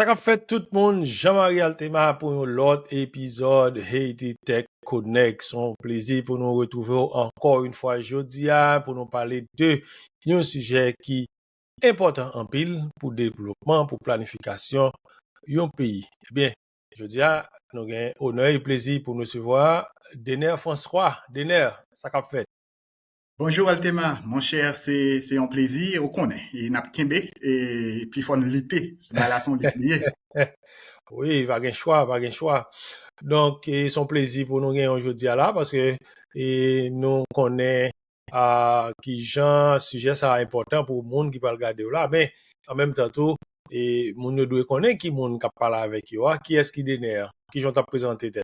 Ça qu'a fait tout le monde, Jean-Marie Altema pour un autre épisode Haiti Tech Connect. Son plaisir pour nous retrouver encore une fois aujourd'hui pour nous parler de un sujet qui est important en pile pour développement, pour planification d'un pays. Eh bien, aujourd'hui, nous avons honneur et plaisir pour nous recevoir Dener François. Dener, ça qu'a fait. Bonjour Altema, mon cher, c'est un plaisir, on connaît, et n'a pas et puis faut nous lutter, c'est pas la son lié. Oui, pas de choix, pas de choix. Donc, son plaisir pour nous gagner aujourd'hui là parce que nous connaissons qui genre sujet ça important pour le monde qui va regarder là, mais en même temps tout et moun yo doit connaître qui monde qui parle avec yo, qui est-ce qui dénère, qui j'ont t'a présenté tête.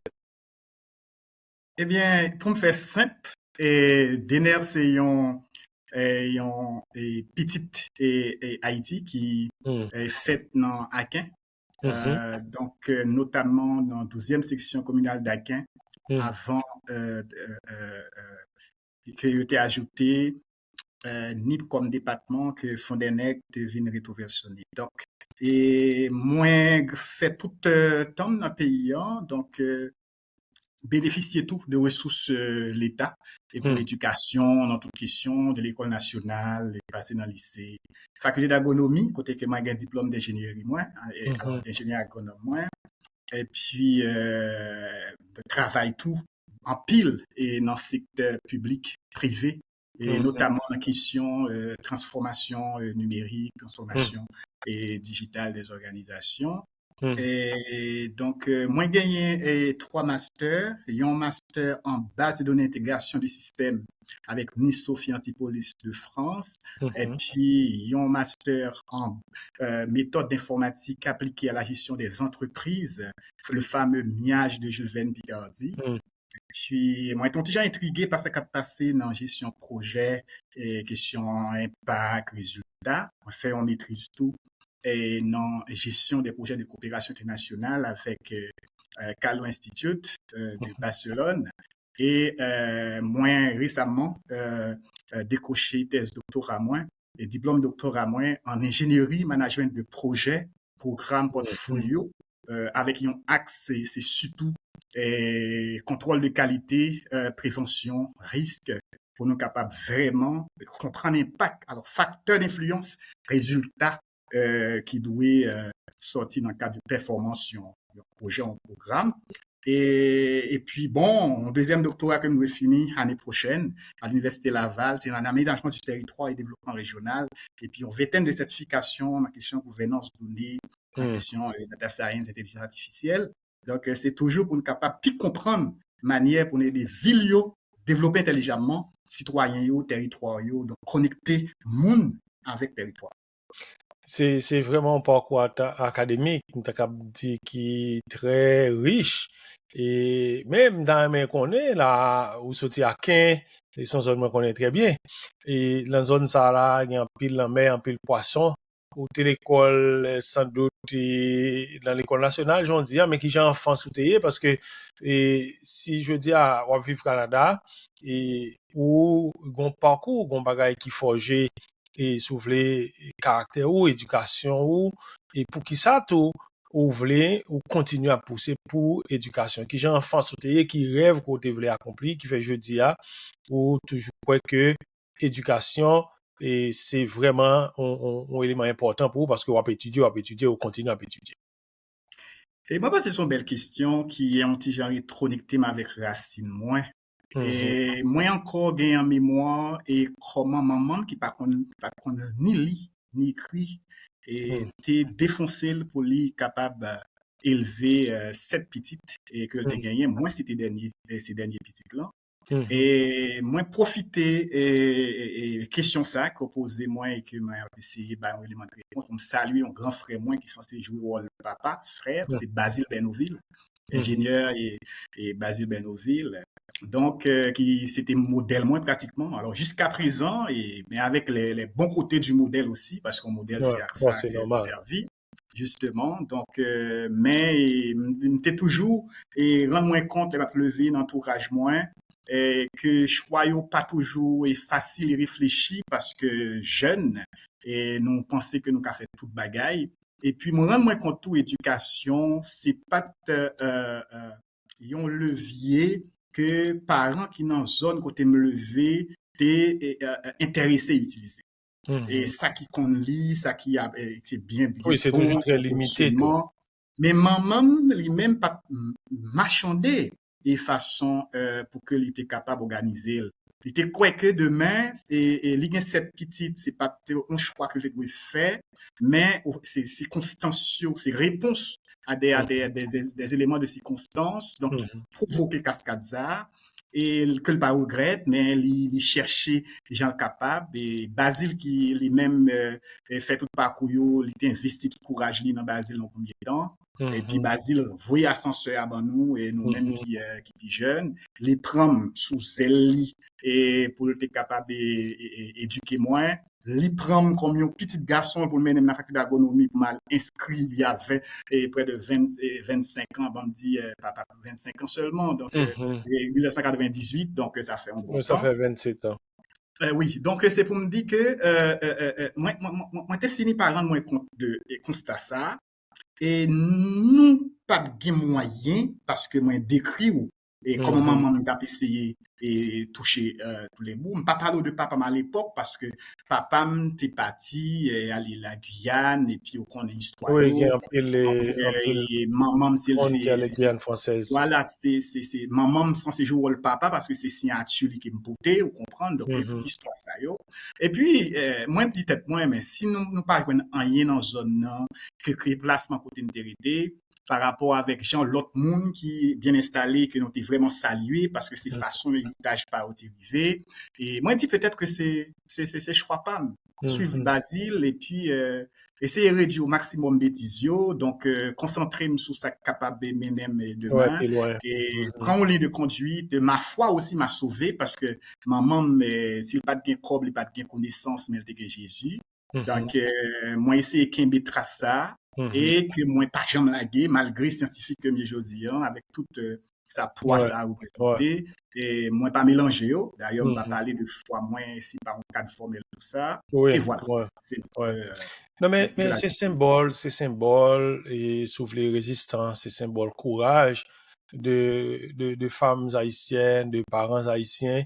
Eh bien, pour me faire simple, Dener c'est une petite Haïti qui Hmm. est faite dans Akin, Mhm. notamment dans la 12e section communale d'Akin, Hmm. avant que ait été ajouté NIP comme département que Fondennec devine retrouver sonner. Donc, et moi, fait tout temps dans le pays, donc, bénéficier tout de ressources l'État et pour Hmm. l'éducation, dans toute question, de l'école nationale, passer dans le lycée, faculté d'agronomie, côté que moi, j'ai un diplôme d'ingénierie, moi, alors Mhm. d'ingénieur agronome, moi, et puis, travaille tout en pile et dans le secteur public, privé, et Mhm. notamment en question transformation numérique, Hmm. transformation et digitale des organisations. Hmm. Et donc, moi, j'ai gagné 3 masters. Il y a un master en base de données intégration du système avec Nice Sophie Antipolis de France. Et Mhm. puis, il y a un master en méthode d'informatique appliquée à la gestion des entreprises, le fameux MIAGE de Jules Verne Picardie. Hmm. Puis, moi, étant déjà intrigué par ce qui a passé dans gestion de projet, et question impact, résultat. En fait, on maîtrise tout et dans gestion des projets de coopération internationale avec Calo Institute de Barcelone. Et moins récemment, décroché thèse doctorat moins et diplôme doctorat moins en ingénierie, management de projet, programme Hmm. portfolio, avec un axe, c'est surtout contrôle de qualité, prévention, risque, pour nous capables vraiment de comprendre l'impact, alors facteur d'influence, résultat qui doit sortir dans le cadre de performance sur un projet, un programme. Et puis, bon, un deuxième doctorat que nous avons fini l'année prochaine à l'Université Laval, c'est en aménagement du territoire et développement régional. Et puis, une vingtaine de certifications en question de gouvernance de données, en Hmm. question data science, intelligence artificielle. Donc, c'est toujours pour nous capables de comprendre manière pour nous aider villes développer intelligemment, citoyens, territoires, donc connecter monde avec territoire. C'est vraiment un parcours académique, qui est très riche. Et même dans mes connaît, là, où sorti à Quin, et son zone me connaît très bien. Et dans la zone ça là, il y a un pile la mer, un pile poisson. Ou l'école, sans doute, dans l'école nationale, j'en dis, mais qui j'ai enfant soutenu parce que, si je dis on vivre au Canada, ou, un parcours, un bagage qui forgé, et soulever caractère ou éducation ou et pour qui ça tout ou voulez ou continuer à pousser pour éducation qui j'ai enfant sauté qui rêve qu'on voulait accomplir qui fait jeudi à ou toujours croire que éducation et c'est vraiment un élément important pour vous parce que on va étudier, on continue à étudier. Et moi, c'est une belle question qui est un petit genre connecté avec racine moins. Mhm. Et moi encore gain en mémoire et comment maman qui pas ni lit ni écrit et Mhm. t'es défoncé pour lui capable élever 7 petites et que le gagné moi c'était dernier et ces derniers petites là Mhm. et moi profiter et question ça qu'on posait moi et que moi essayé bah un élément de réponse comme saluer un grand frère moi qui est censé jouer le rôle papa frère Mhm. c'est Basile Bernoville Mhm. ingénieur et Basile Bernoville donc qui c'était modèle moins pratiquement alors jusqu'à présent et mais avec les bons côtés du modèle aussi parce qu'un modèle Ouais, c'est à bon, ça c'est que normal. servi justement donc mais t'es toujours et rendre moins compte de ma lever d'entourage moins et que choix pas toujours est facile et réfléchi parce que jeune et nous pensons que nous avons fait toute bagaille Et puis, moi, rendre moins compte tout éducation, c'est pas un levier que parents qui dans zone côté me lever t'es intéressé à utiliser. Et Mhm. ça qui qu'on lit, ça qui a, c'est bien, bien Oui, c'est toujours bon très pour limité, tout. positionnement. Mais maman, lui-même, pas marchander et façon pour que il était capable d'organiser. Il était quoi que demain, et il y a cette petite, c'est pas un choix que je dois faire, mais c'est circonstancieux, c'est réponse à Mhm. des éléments de circonstance, donc qui Mhm. provoquent cascade ça et que le pas regrette, mais il cherchait des gens capables. Et Basile, qui lui-même fait tout parcours, il était investi tout courage dans Basile dans le premier temps. Et puis Mhm. Basile, voyez ascenseur avant nous, et nous-mêmes Mhm. qui sommes jeunes, les prendre sous zèle et pour être capable d'éduquer moins. Les prendre comme un petit garçon pour mener la faculté d'agronomie pour mal inscrit il y avait près de 20, 25 ans, avant de dire, papa, 25 ans seulement. Donc, Mhm. 1998, donc ça fait un bon Oui, ça temps. fait 27 ans. Oui, donc c'est pour me dire que moi, t'ai fini par rendre moi compte de constat ça, et nous pas de moyen parce que moi décrit ou et comment Mhm. maman m'a essayé et toucher tous les bouts. Pas parler de papa à l'époque parce que papa m'était parti aller la Guyane et puis on connaît l'histoire Oui, il y a un pile et maman monde qui a les Guyane françaises. voilà, c'est maman sans ses jours le papa parce que c'est signature qui me portait, vous comprenez, donc toute Mhm. histoire ça yo. Et puis moi dit tête moi mais si nous pas rien dans zone là que créer placement côté intérêt par rapport avec gens l'autre monde qui est bien installé que nous t'es vraiment salué parce que c'est façon héritage pas arrivé et moi dit peut-être que je crois pas suivre Mhm. Basile et puis essayer de réduire au maximum bêtisio, donc concentrer sur ça capable de mener Ouais, demain puis loin. et Mhm. prendre ligne de conduite. Ma foi aussi m'a sauvé parce que maman, s'il pas de bien corps, il pas de bien connaissance, mais il que Jésus. Mhm. Donc, moi, essayer de tracer ça Mhm. et que moi, pas jamais laguer, malgré scientifique comme Josian, avec toute sa poids, Ouais, ça a ouais. représenté. Et moi, pas mélanger. D'ailleurs, on va Mhm. parler de foi, moi, si par un cadre formel, tout ça. Et Oui, voilà. ouais, C'est ouais. Non, un petit peu mais la ces symboles, et souffler résistance, ces symboles courage de femmes haïtiennes, de parents haïtiens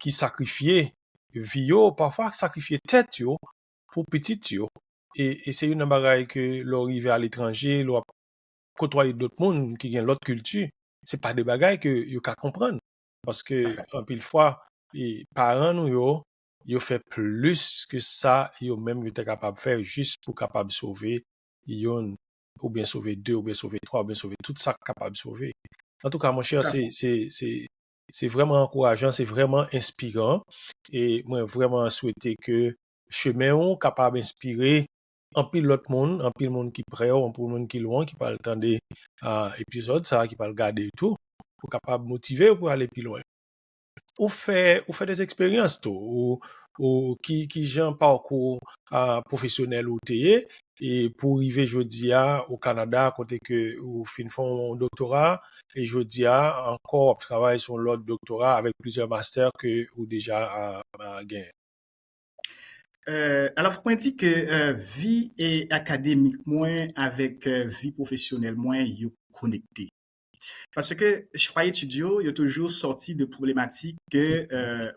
qui sacrifiaient vie, yo, parfois sacrifiaient tête, yo, pour petit, yo. Et c'est une bagaille que l'on arrive à l'étranger, l'on côtoyer d'autres mondes qui ont l'autre culture. C'est pas des bagailles que yo ka comprendre. Parce tout à que, fait. en pile fois, et parents nous yo fait plus que ça, yo même yo te capable de faire juste pour capable sauver yon, ou bien sauver deux, ou bien sauver trois, ou bien sauver tout ça capable de sauver. En tout cas, mon cher, Tout à fait. c'est vraiment encourageant, c'est vraiment inspirant. Et moi, vraiment souhaiter que chemin on capable d'inspirer en pile l'autre monde, en pile monde qui prêt, en pile monde qui loin, qui parle attendre épisode ça, qui parle garder tout, pour capable motiver pour aller plus loin. Ou fait des expériences tout, ou qui j'ai un parcours professionnel ou TE, et pour arriver jeudi au Canada, côté que ou fin font un doctorat, et jeudi encore travaille sur l'autre doctorat avec plusieurs masters que ou déjà à gagné. Alors, faut qu'on dit que vie et académique moins avec vie professionnelle moins yo connecté. Parce que je crois étudiant, il y a toujours sorti de problématiques que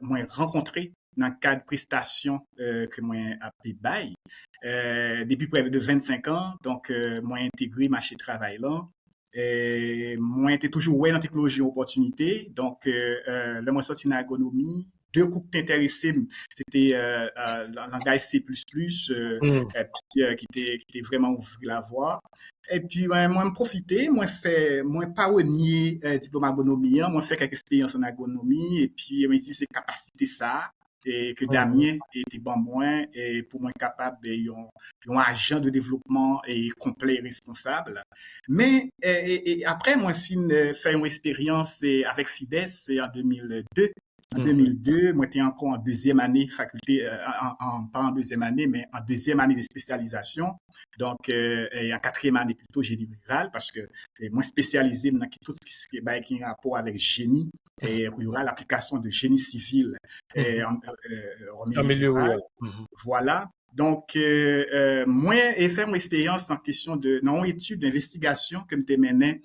moi rencontré dans le cadre de prestations que moi appelé bail. Depuis près de 25 ans, donc moi intégré marché de travail là. Et moi j'étais toujours ouais dans la technologie et opportunité. Donc là moi sorti dans l'agronomie. Deux coups qui t'intéressaient, c'était le langage C++, qui était vraiment ouvert la voie. Et puis, moi, me profiter, moi, pas renier diplôme agronomie, moi, fait quelques expériences en agronomie, et puis, moi, dit c'est capacité ça, et que Mhm. Damien était bon moins, et pour moi, capable, un agent de développement et complet et responsable. Mais, et après, moi, fait une expérience avec Fides en 2002. En Mhm. 2002, moi, j'étais encore en deuxième année faculté, pas en deuxième année, mais en deuxième année de spécialisation. Donc, en quatrième année plutôt génie rural parce que moi spécialisé dans tout ce qui est rapport avec génie et rural, l'application de génie civil Mhm. en En milieu milieu rural. rural. Mhm. Voilà. Donc, moi, et faire une expérience en question de, non, étude d'investigation que je menais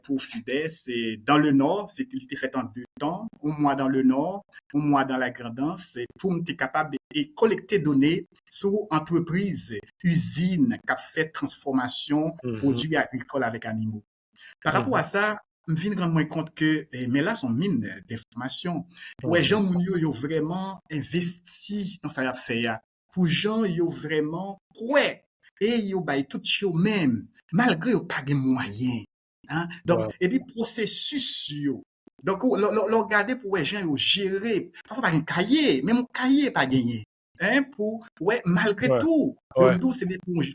pour FIDES, c'est dans le Nord, c'était fait en 2 temps, un mois dans le Nord, un mois dans la Grand'Anse, pour me capable de collecter données sur entreprises, usines qui ont fait transformation produits agricoles avec animaux. Par rapport à ça, je viens de rendre compte que, mais là, sont mines d'informations. Pour les gens, ils ont vraiment investi dans ça fait. Pour les gens, ils ont vraiment, ouais, et ils ont baillé tout chose même, malgré qu'ils n'ont pas de moyens. Hein? Donc, et puis, processus, donc, regardez pour les gens, ils ont géré, parfois pas un cahier, même un cahier pas gagné. Hein, pour, ouais, malgré tout, c'est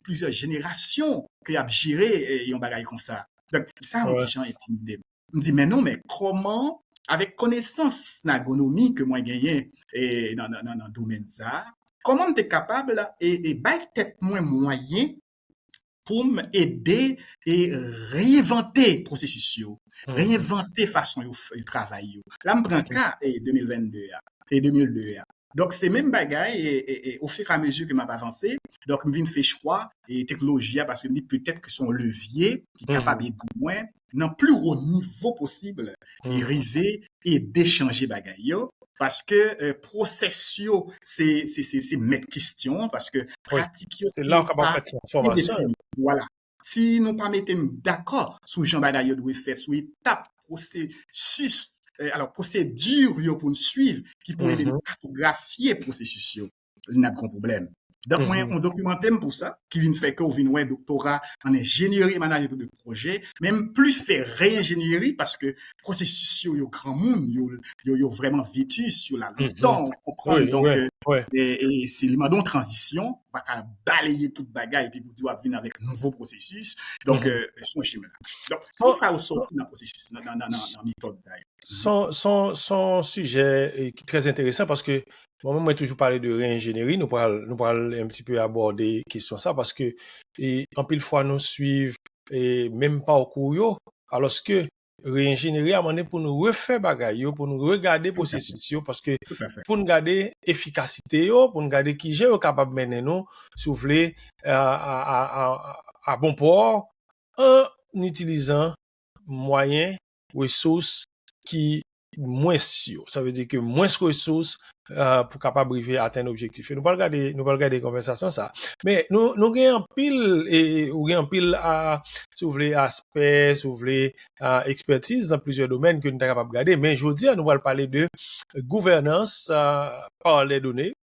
plusieurs générations qui ont géré et ont bagaille comme ça. Donc, ça, on dit, gens intimidés. On me dit, mais non, mais comment, avec connaissance d'agronomie que moi gagné dans le domaine de ça, comment tu es capable et peut-être moins moyen pour m'aider et réinventer le processus, réinventer façon de travailler. Là, je prends un cas 2022 et 2002. Donc, c'est même bagaille et au fur et à mesure que m'a avancé, donc, je viens faire choix et technologie parce que je me dis peut-être que son levier qui est capable de moins dans le plus haut niveau possible et arriver et d'échanger bagaille. Parce que processus, c'est mettre question, parce que pratique, c'est là qu'on va faire transformation. Voilà. Si nous pas mettons d'accord sur Jean Bagaille doit faire, sur étape, processus, alors procédure pour nous suivre, qui pourrait nous cartographier le processus, il n'y a pas de problème. Donc, moi, on documente pour ça, qui vient faire que on vient un doctorat en ingénierie et management de projet, même plus faire réingénierie parce que processus, il y a grand monde, il y a vraiment vétu sur la longtemps, on comprend. Donc, et c'est le transition, pas qu'à balayer toute bagaille et puis vous dire venir avec un nouveau processus. Donc, son chemin. Donc, tout ça au sorti dans le processus, dans la méthode. Son sujet est très intéressant parce que moi-même, moi, toujours parlé de réingénierie. Nous parlons un petit peu aborder question ça parce que en pile fois nous suivons et même pas au cours alors que réingénierie à un moment donné pour nous refaire bagaille pour nous regarder processus parce que pour nous garder efficacité pour nous garder qui j'ai capable mener nous si vous voulez à bon port en utilisant moyens ressources qui moins sûres. Ça veut dire que moins de ressources pour capable arriver à atteindre l'objectif. Nous pas regarder conversation ça. Mais nous avons un pile et ou un pile si vous voulez aspect, si vous voulez expertise dans plusieurs domaines que nous sommes capables de regarder. Mais je veux dire, nous allons parler de gouvernance par les données,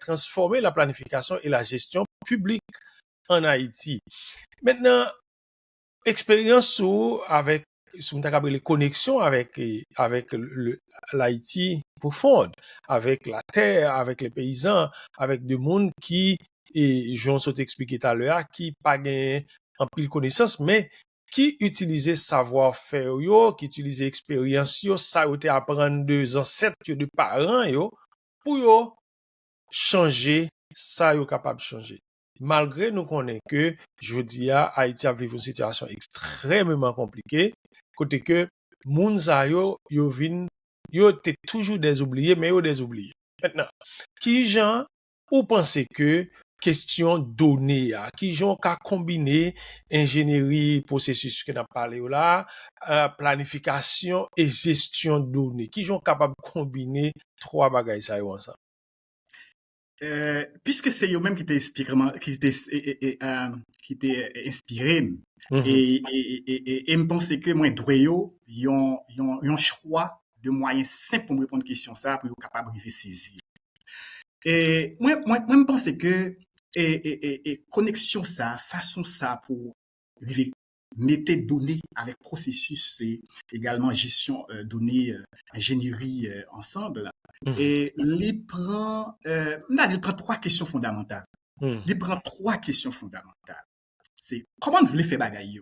transformer la planification et la gestion publique en Haïti. Maintenant, expérience avec les connexions avec l'Haïti profonde, avec la terre, avec les paysans, avec des monde qui, et j'en ai expliqué tout à l'heure, qui pas gagné en pile connaissance, mais qui utilisait savoir-faire qui utilisait expérience ça a été apprendre de ancêtres, de parents pour changer ça yo capable de changer. Malgré nous connaissons que, je dis Haïti a vécu une situation extrêmement compliquée, côté que, moun sa yo t'es toujours des oubliés, mais yo des oubliés. Maintenant, qui gens, ou pensez que, question donnée, qui gens qu'a combiné ingénierie, processus que n'a parlé là, planification et gestion de données, qui gens capable de combiner trois bagages ça yo ensemble? Puisque c'est eux-mêmes qui t'est inspiré, et me pensais que moi, Droyo, ils ont un choix de moyens simples pour me répondre à question ça, pour être capable de saisir. Et moi, me pensais que, connexion ça, façon ça pour mettre données avec processus et également gestion données, ingénierie ensemble. Et il prend 3 questions fondamentales. Il prend 3 questions fondamentales. C'est comment vous voulez faire bagaille.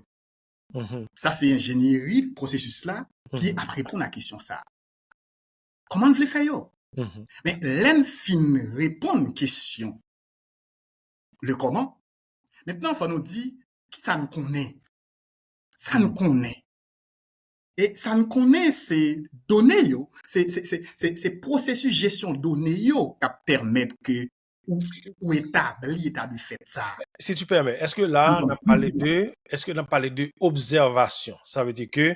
Ça, c'est ingénierie, processus là, qui après répond à la question ça. Comment vous voulez faire yo? Mais l'enfin répond question. Le comment? Maintenant, il faut nous dire qui ça nous connaît. Ça nous connaît. Et ça nous connaît, c'est données, c'est processus gestion données qui permettent que ou établi fait ça. Si tu permets, est-ce que là, on a parlé de observation? Ça veut dire que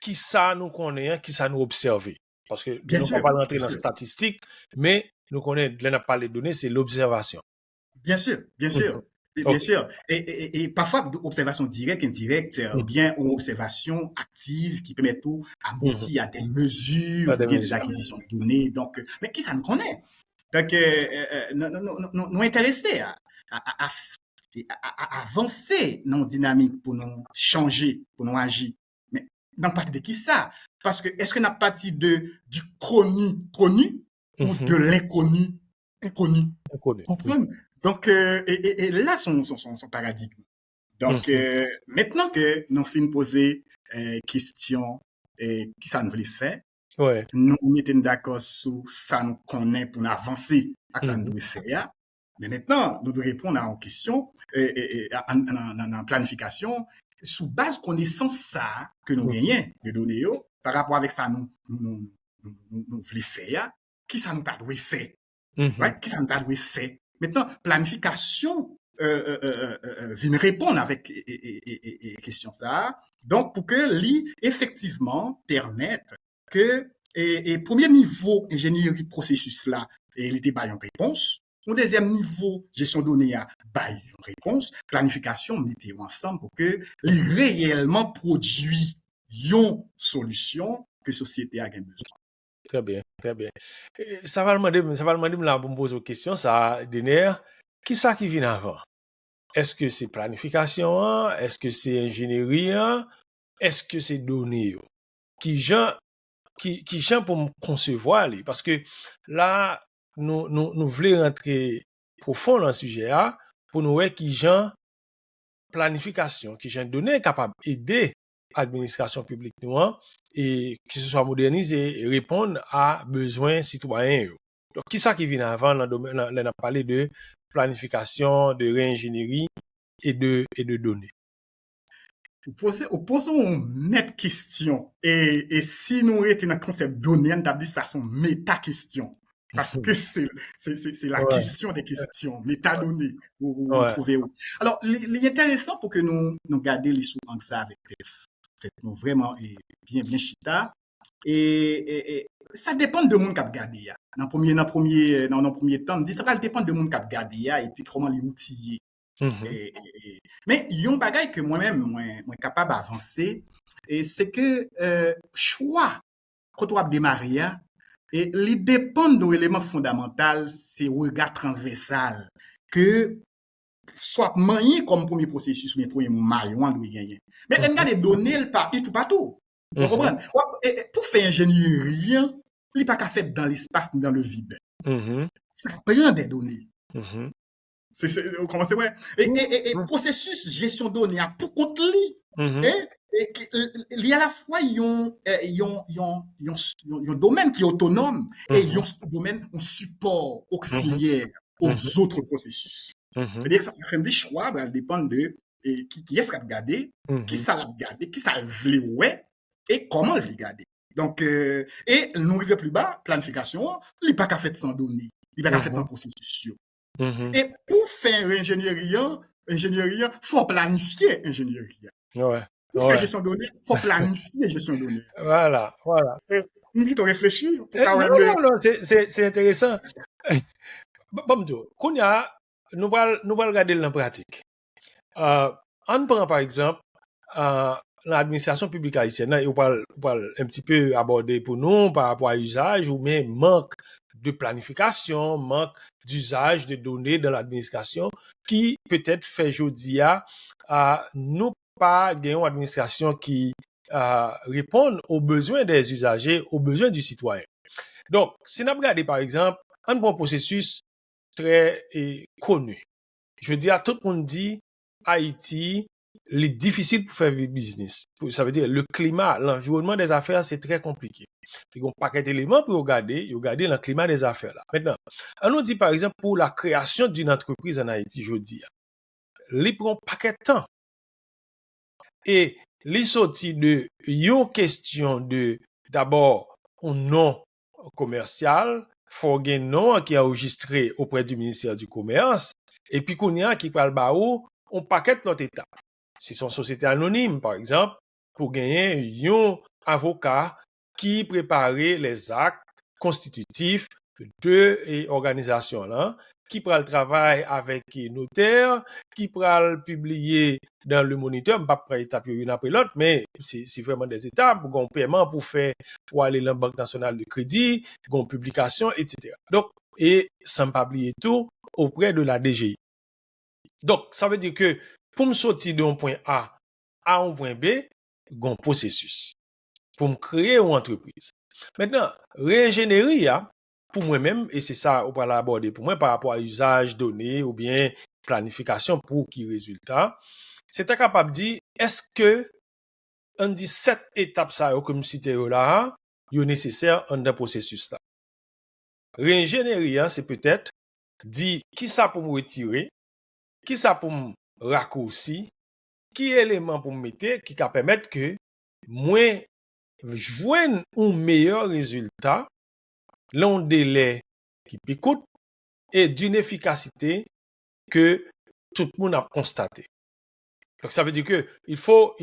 qui ça nous connaît, qui ça nous observe? Parce que Bien nous ne sûr, pouvons pas rentrer bien dans la sûr. statistique, mais nous connaissons, là, on a parlé de données, c'est l'observation. Bien sûr, bien Mhm. sûr. Et bien OK. sûr. Et parfois, observation directe, indirecte, ou Mhm. bien une observation active qui permet tout Mhm. aboutir à des mesures Pas ou de bien des mesure. acquisitions de données. Donc, mais qui ça nous connaît? Donc, nous intéressés à avancer dans une dynamique pour nous changer, pour nous agir. Mais non partie de qui ça? Parce que est-ce qu'on a parti du connu ou de Mhm. l'inconnu inconnu? Inconnu. Comprendre? Donc, et là, son paradigme. Donc, Mhm. maintenant que nous finissons poser question qui ça nous voulait faire, Ouais. nous mettons d'accord sur ça nous connaît pour nous avancer à ça nous Mhm. doit faire. Mais maintenant, nous devons répondre à une question en planification sous base connaissance ça que nous Mhm. gagnons de données par rapport avec ça nous voulons faire, qui ça nous pas doit faire. Mhm. Ouais, qui ça nous doit faire. Maintenant, planification vient répondre avec question ça. Donc, pour que effectivement permettre que premier niveau ingénierie processus là, il était pas une réponse. Au deuxième niveau, gestion de données a une réponse. Planification, mettez ensemble pour que les Mhm. réellement produit une solution que société a besoin. Très bien, très bien. Ça va demander là pour me poser une question, ça, Dener, qui ça qui vient avant? Est-ce que c'est planification, hein? Est-ce que c'est ingénierie, hein? Est-ce que c'est données? Qui gens, qui gens pour me concevoir, li? Parce que là, nous voulons rentrer profond dans le sujet, hein, pour nous voir qui gens planification, qui gens données capable d'aider l'administration publique nous, hein, et que ce soit modernisé et répondre à besoins citoyens. Yo. Donc, qui ça qui vient avant dans le domaine, là, on a parlé de planification, de réingénierie et de données. Posons une nette question. Et si nous étions dans le concept donné, on dit ça sont méta-questions. Parce que c'est la Ouais, question des questions, méta-données, vous ouais. trouvez où. Alors, il est intéressant pour que nous gardions les sous comme ça avec peut-être nous vraiment bien chita. Et ça dépend de mon cap garder. Dans le premier temps, on dit ça va dépendre de mon cap garder et puis comment les outiller. Mhm, Mais yon bagay que moi-même, moi capable d'avancer, et c'est que choix, quand on a démarré, et les dépend de l'élément fondamental, c'est regard transversal, que soit manié comme premier processus, mais premier maillon, on doit gagner. Mais on a mhm, des données partout, tout partout. Vous mhm, comprenez? Pour faire ingénierie, il n'est pas qu'à faire dans l'espace ni dans le vide. mhm, Ça prend des données. mhm, Vous commencez, ouais. Et mhm, processus gestion de données a pour compte li. mhm, Hein? Il y a à la fois un domaine qui est autonome et mhm, un domaine, un support mhm, auxiliaire mhm, aux autres processus. mhm, C'est-à-dire que ça fait des choix, ça dépend de qui est-ce qu'il a regardé, qui mhm, ça l'a regardé, qui ça veut ouais, et comment il veut regarder. Donc, et nous arrivons plus bas, planification, il n'est pas qu'à faire sans données, il n'est pas qu'à faire sans mhm, processus. mhm. Et pour faire ingénierie, faut planifier ingénierie. Ouais, Pour faire ouais. gestion de données, faut planifier gestion de données. Voilà, voilà. Nous devons réfléchir pour Non, quand même. non, non, c'est intéressant. Bon, qu'on y a, nous allons regarder la pratique. On prend par exemple euh, l'administration publique haïtienne, là, on parle un petit peu aborder pour nous par rapport à l'usage ou même manque de planification, manque d'usage de données dans l'administration qui peut-être fait aujourd'hui à nous pas gagner une administration qui répond aux besoins des usagers, aux besoins du citoyen. Donc, si on regarde par exemple un bon processus très connu, je veux dire, tout le monde dit Haïti, il est difficile pour faire du business. Ça veut dire le climat, l'environnement des affaires, c'est très compliqué. Il y a un paquet d'éléments pour regarder le climat des affaires là. Maintenant, on nous dit par exemple pour la création d'une entreprise en Haïti, je dis, il prend un paquet de temps. Et les sorties de une question de d'abord un nom commercial, faut gen non qui est enregistré auprès du ministère du Commerce, et puis qu'on y a qui parle ba ou, on paquet l'autre étape. Si son société anonyme, par exemple, pour gagner un avocat qui préparait les actes constitutifs de organisation là, qui prend le travail avec notaire, qui prend le publier dans le moniteur, pas prendre étape une après l'autre, mais c'est vraiment des étapes, un paiement pour faire, pour aller dans la Banque nationale de crédit, une publication, etc. Donc, et sans pas oublier tout, auprès de la DGI. Donc, ça veut dire que pour me sortir d'un point A à un point B, un processus pour me créer une entreprise. Maintenant, réingénierie, pour moi-même, et c'est ça on va l'aborder pour moi par rapport à usage données ou bien planification pour qui résultat, c'est capable de dire, est-ce que on dit 7 étapes ça comme cité là, est nécessaire dans le processus là. Réingénierie, c'est peut-être dire qui ça pour me retirer, qui ça pour me raccourcir, qui élément pour me mettre qui va permettre que moi joindre un meilleur résultat, long délai qui picoute et d'une efficacité que tout le monde a constaté. Donc ça veut dire que il faut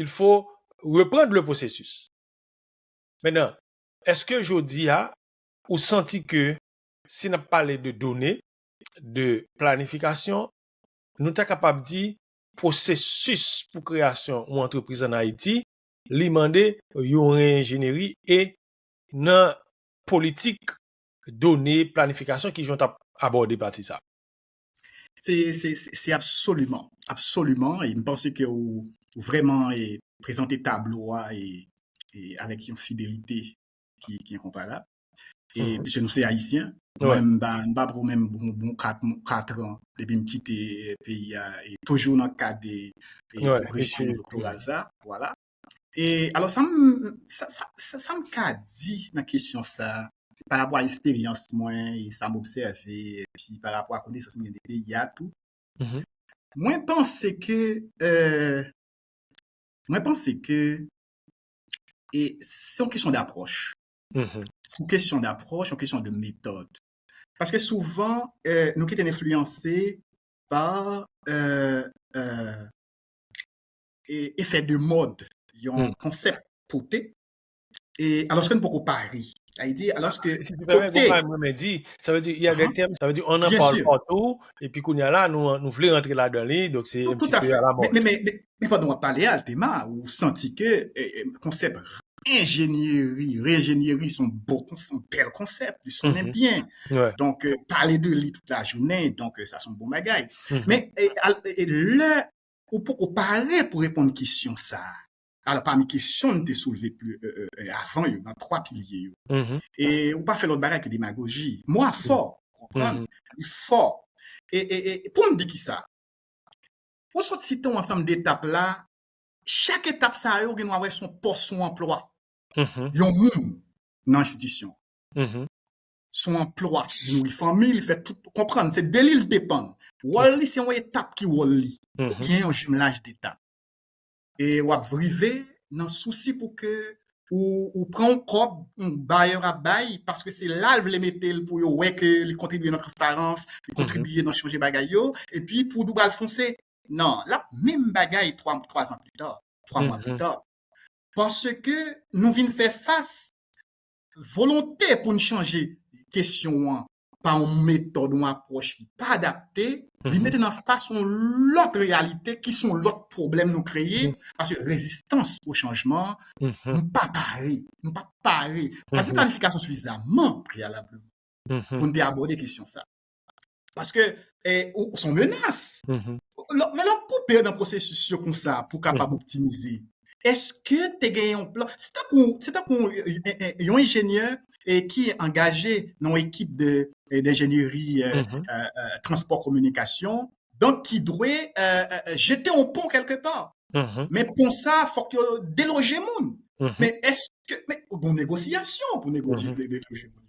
reprendre le processus. Maintenant, est-ce que je dis ou senti que si on parle de données, de planification, nous sommes capables de dire processus pour création ou entreprise en Haïti, li mande yon ingénierie et nan politique données, planification qui vont aborder partie ça. C'est absolument, absolument. Et je pense que vous vraiment présenter tableau et avec une fidélité qui est comparable. Et puisque nous sommes haïtiens, moi, je pour même bon 4 ans depuis que je quitte le pays et toujours dans le cadre de progression doctorale ça, voilà. Et alors ça me dit dans la question ça par rapport à l'expérience moi et ça m'observe et puis par rapport à connaissance des pays à tout. Moi pense que et c'est une question d'approche. C'est une question d'approche, une question de méthode. Parce que souvent, nous qui sommes influencés par effet de mode, il y a un concept porté, et alors que nous ne pouvons pas parler. Alors que si tu permets, ça veut dire il y a des termes, ça veut dire on en parle partout, et puis qu'on y a là, nous voulons rentrer là-dedans, donc c'est un petit peu à la mode. Mais pendant qu'on parler à Altema, vous sentez que le concept ingénierie, réingénierie sont beaux, sont belles concepts, ils sont bien. Donc, parler de lui toute la journée, donc ça sont bons bagailles. Mais là, ou pour parler pour répondre à une question ça. Alors, parmi les questions, nous t'ai soulevé plus avant, il y a 3 piliers. Et on pas faire l'autre bagaille que démagogie. Moi, fort, comprendre? Fort. Et pour me dire qui ça? Pour citer un ensemble d'étapes là, chaque étape ça a eu son poste, son emploi. Yon moun dans l'institution. Son emploi, il nourrit famille, il fait tout comprendre, c'est de l'île dépend. Wali c'est une étape qui wali. Il y a un jumelage d'étapes. Et ou brivé dans souci pour que ou prend un corps un bailleur à bail parce que c'est là le mettre pour ouais que les contribuer dans la transparence, les contribuer dans changer bagaille et puis pour double foncer. Non, là même bagaille 3 ans plus tard, 3 mois plus tard. Parce que nous venons faire face volonté pour nous changer question par une méthode ou une approche qui pas adaptée, nous mettons en face l'autre réalité qui sont l'autre problème nous créer parce que résistance au changement nous pas pareil, pas de planification suffisamment préalable pour nous aborder question ça. Parce que sont menaces. Mais là pour perdre un processus comme ça pour capable optimiser. Est-ce que tu as gagné un plan? C'est un ingénieur qui est engagé dans une équipe d'ingénierie transport communication, donc qui doit jeter un pont quelque part. Mais pour ça, il faut que déloger monde. Mais est-ce que bon négociation pour négocier déloger monde.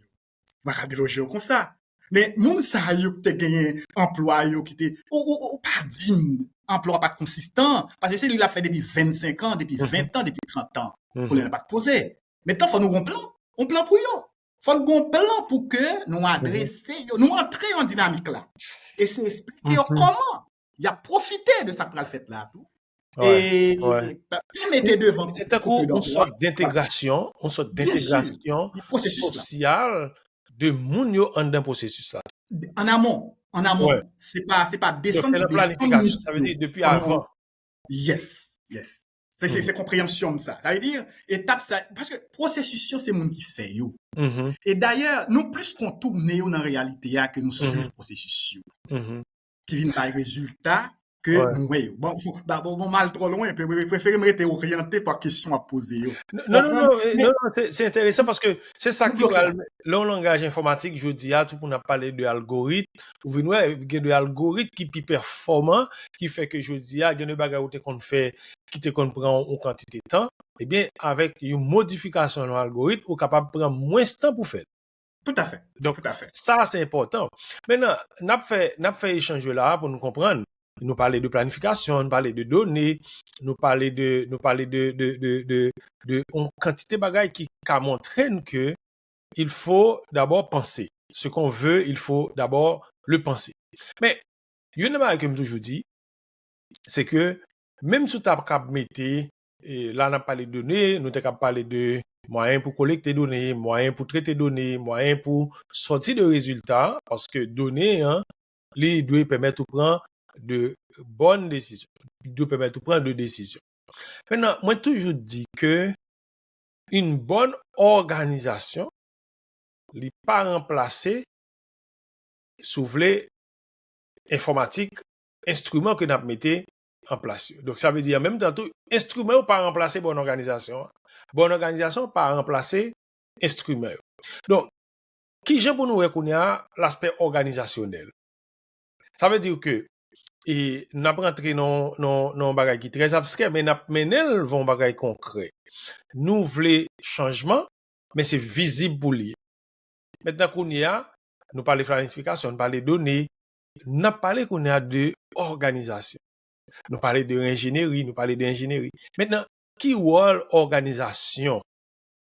Va déloger comme ça. Mais moun sa yo qui te gagné emploi yo qui te ou pas digne, emploi pas consistant parce que c'est lui l'a fait depuis 25 ans, depuis 20 ans, depuis 30 ans pour ne pas poser. Maintenant faut nous un plan pour yo. faut un plan pour que nous adresser, nous entrer en dynamique là. Et c'est expliquer comment il a profité de ça pour le fait là tout. Ouais. Et mettez devant C'est un couple coup, une d'emploi. sorte d'intégration, Bien sûr, le processus là. sociale de moun yo en d'un processus là. En amont, Ouais. C'est pas Donc, descendre c'est pour la descendre planification. Ça veut muscle. dire depuis Comme avant. yes. C'est compréhension de ça. Ça veut dire, étape ça, parce que processus, c'est monde qui fait, yo. Et d'ailleurs, nous plus qu'on tourne dans la réalité, que nous suivons processus, qui viennent par résultat, que nous voyons. Bon, mal trop loin, préférez me rester orienté par question à poser, yo. Non, c'est intéressant parce que c'est ça qui va le langage informatique, je dis, tout pour nous parler de algorithme, ou venir de algorithme qui est performant, qui fait que je dis, il y a des bagages qu'on fait, qui te qu'on prend en quantité de temps, eh bien, avec une modification de l'algorithme, on est capable de prendre moins de temps pour faire. Tout à fait. Donc, tout à fait. Ça, c'est important. Maintenant, n'a fait échanger là pour nous comprendre. Nous parler de planification, nous parler de données, nous parler de une quantité de bagages qui montrent que il faut d'abord penser. Ce qu'on veut, il faut d'abord le penser. Mais, une chose que je toujours dit, c'est que même si tu as mettre, là, on a parlé de données, nous avons parlé de moyens pour collecter données, moyens pour traiter données, moyens pour sortir de résultats, parce que données, les doivent permettre de prendre de bonnes décisions, doivent permettre de prendre de décisions. Maintenant, moi, toujours dit que une bonne organisation n'est pas remplacée sous informatique, instrument que nous avons mis en place. Donc, ça veut dire, même dans tout, instrument pas remplacer bonne organisation. Bonne organisation pas remplacer instrument. Donc, qui j'ai pour nous reconnaître l'aspect organisationnel? Ça veut dire que, et nous avons rentré dans un bagage qui est très abstrait, mais nous avons mené un bagage concret. Nous voulons changement, mais c'est visible pour lui. Maintenant qu'on y a, nous parlons de planification, nous parlons de données, nous parlons qu'on a de organisation. Nous parlons de ingénierie, Maintenant, qui rôle organisation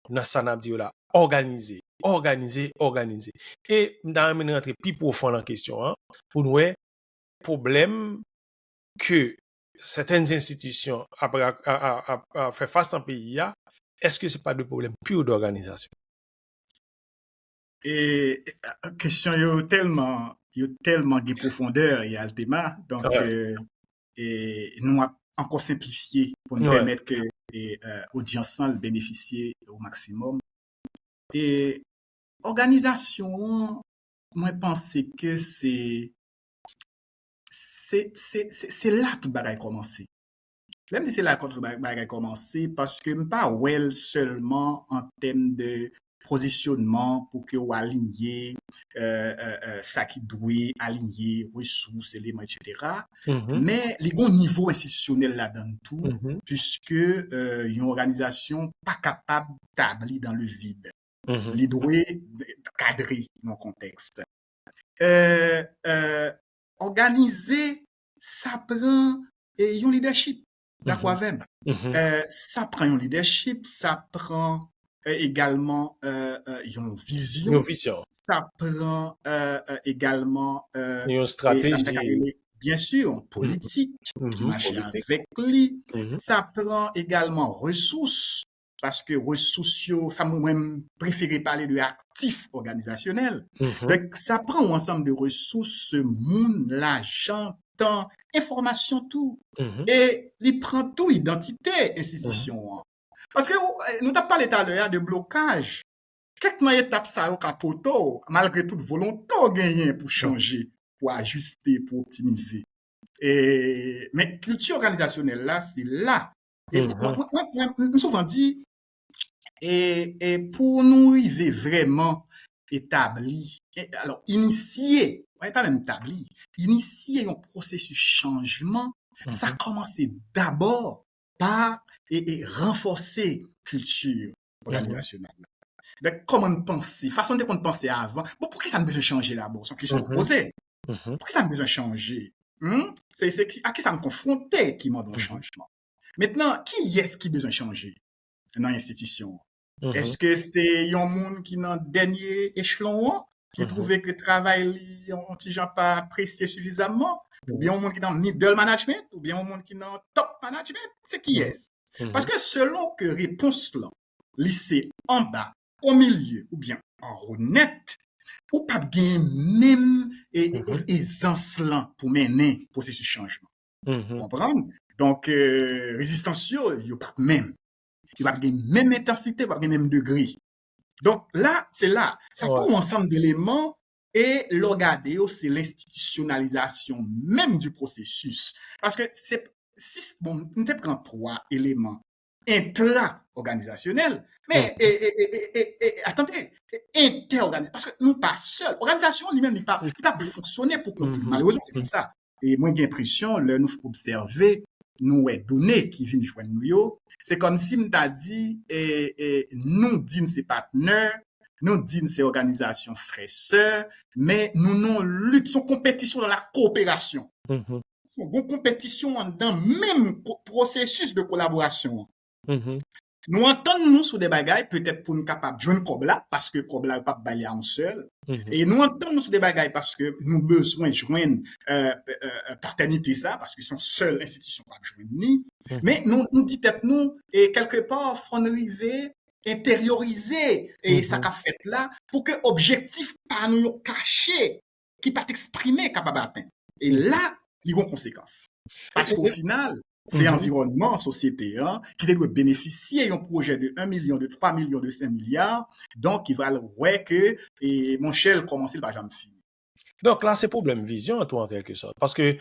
dans ça n'a dit là? Organiser. Et nous allons rentrer plus profond dans la question, pour nous, problème que certaines institutions a fait face en pays, est-ce que ce n'est pas de problème pur d'organisation? Et question yo tellement de profondeur et altéma, donc et nous a encore simplifié pour nous permettre que l'audience bénéficie au maximum. Et organisation, moi pense que c'est là tout bagaille commencer. Même si c'est là que tout bagaille commencer parce que pas well seulement en termes de positionnement pour que vous aligner ça qui doit aligner ressources, éléments, etc. Mais les bons niveaux institutionnels là-dedans tout, puisque une organisation pas capable d'établir dans le vide. Les doit cadrer dans le contexte. Organiser, ça prend un leadership. D'accord, ça prend un leadership, ça prend également une vision. Ça prend également une stratégie. Bien sûr, politique qui marche avec lui. Ça prend également ressources. Parce que ressources, ça moi-même préféré parler de actifs organisationnels. Donc, ça prend un ensemble de ressources, monde, l'argent, temps, information, tout. Et il prend tout, identité, institution. Parce que nous n'avons pas parlé tout à l'heure de blocage. Quelques étapes ça au capoto, malgré toute volonté gagner pour changer, pour ajuster, pour optimiser. Mais culture organisationnelle là, c'est là. Et moi, souvent dit, et pour nous arriver vraiment établi, alors initier, pas même établi, initier un processus changement, ça commence d'abord par et renforcer culture organisationnelle. Donc, comment penser, façon de penser avant. Bon, pour qui ça ne besoin changer d'abord? C'est une question posée. Pour qui ça ne besoin changer? C'est à qui ça me confronter qui demande un changement. Maintenant, qui est-ce qui besoin changer dans l'institution? Est-ce que c'est un monde qui dans dernier échelon, qui trouvait que le travail on gens pas apprécié suffisamment, ou bien un monde qui dans middle management, ou bien un monde qui dans top management, c'est qui est-ce? Parce que selon que réponse là, lycée en bas, au milieu, ou bien en haut net, ou pas bien même aisance là pour mener processus changement. Comprendre? Donc, résistance, yo pas même. Il va avoir même intensité, il va avoir même degré. Donc là, c'est là. Ça prend un ensemble d'éléments et le regarder, c'est l'institutionnalisation même du processus. Parce que c'est, bon, nous prenons 3 éléments intra-organisationnels, mais attendez, inter-organisationnels, parce que nous pas seuls. L'organisation lui-même, il pas fonctionner pour conclure. Malheureusement, c'est comme ça. Et moi, j'ai l'impression, là, nous observer, nous, données qui viennent joindre nous, c'est comme si nous t'a dit, nous disons ces partenaires, nous disons ces organisations frères, mais nous non lutte, son compétition dans la coopération. Son bon compétition dans le même processus de collaboration. Nous entendons nous sur des bagailles, peut-être pour nous capables de joindre Kobla, parce que Kobla n'est pas balayé en seul. Et nous entendons nous sur des bagailles parce que nous avons besoin de joindre paternité ça, parce que sont seules institutions pas joindre ni. Mais nous dit nous, et quelque part, faut arriver intérioriser et ça qu'a fait là, pour que objectif pas nous caché, qui pas exprimé capable d'atteindre. Et là, il y a une conséquence. Parce qu'au final, c'est environnement, société, qui doit bénéficier d'un projet de 1 million, de 3 millions, de 5 milliards. Donc, il va le voir que, et mon cher, commencer, il va jamais finir. Donc là, c'est problème vision, toi, en quelque sorte. Parce que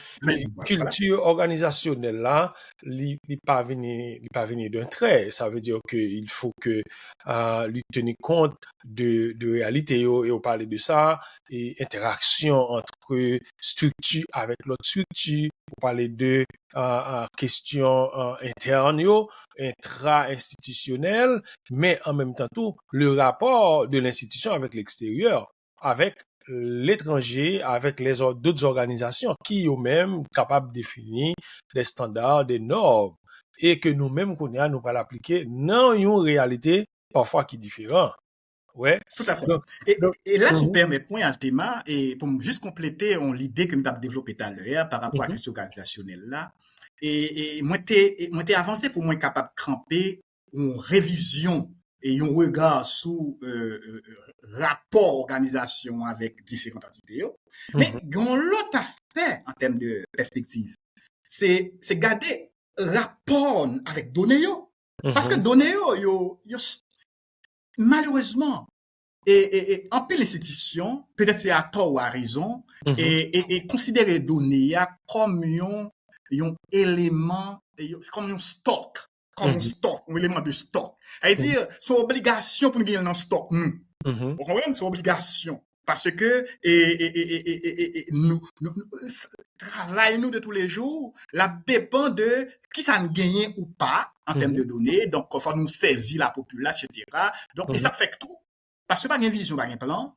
culture organisationnelle, là, il pas venir d'un trait. Ça veut dire qu'il faut que lui tenir compte de réalité, et on parle de ça, et interaction entre structure avec l'autre structure, on parler de questions internes, intra-institutionnelles, mais en même temps tout, le rapport de l'institution avec l'extérieur, avec l'étranger, avec les d'autres organisations qui eux-mêmes capables de définir des standards, des normes, et que nous-mêmes, nous pas l'appliquer dans une réalité parfois qui est différente. Ouais. Tout à fait. Et là, si vous permettez, point Altema, et pour juste compléter l'idée que nous avons développée tout à l'heure par rapport à cette organisationnelle-là, et moi, t'ai avancé pour moi capable de cramper une révision et un regard sur rapport organisation avec différentes entités. Mais l'autre aspect en termes de perspective, c'est garder rapport avec données. Parce que données, malheureusement, et en peu l'institution, peut-être c'est à tort ou à raison, et considérer données comme un élément, comme un stock, un élément de stock. C'est-à-dire, c'est obligation pour nous gagner dans stock, nous. Vous comprenez? C'est obligation. Parce que, nous, travail nous de tous les jours, là, dépend de qui ça nous gagne ou pas, en termes de données. Donc, il faut nous servir la population, etc. Donc, et ça fait que tout. Parce que pas une vision, pas un plan,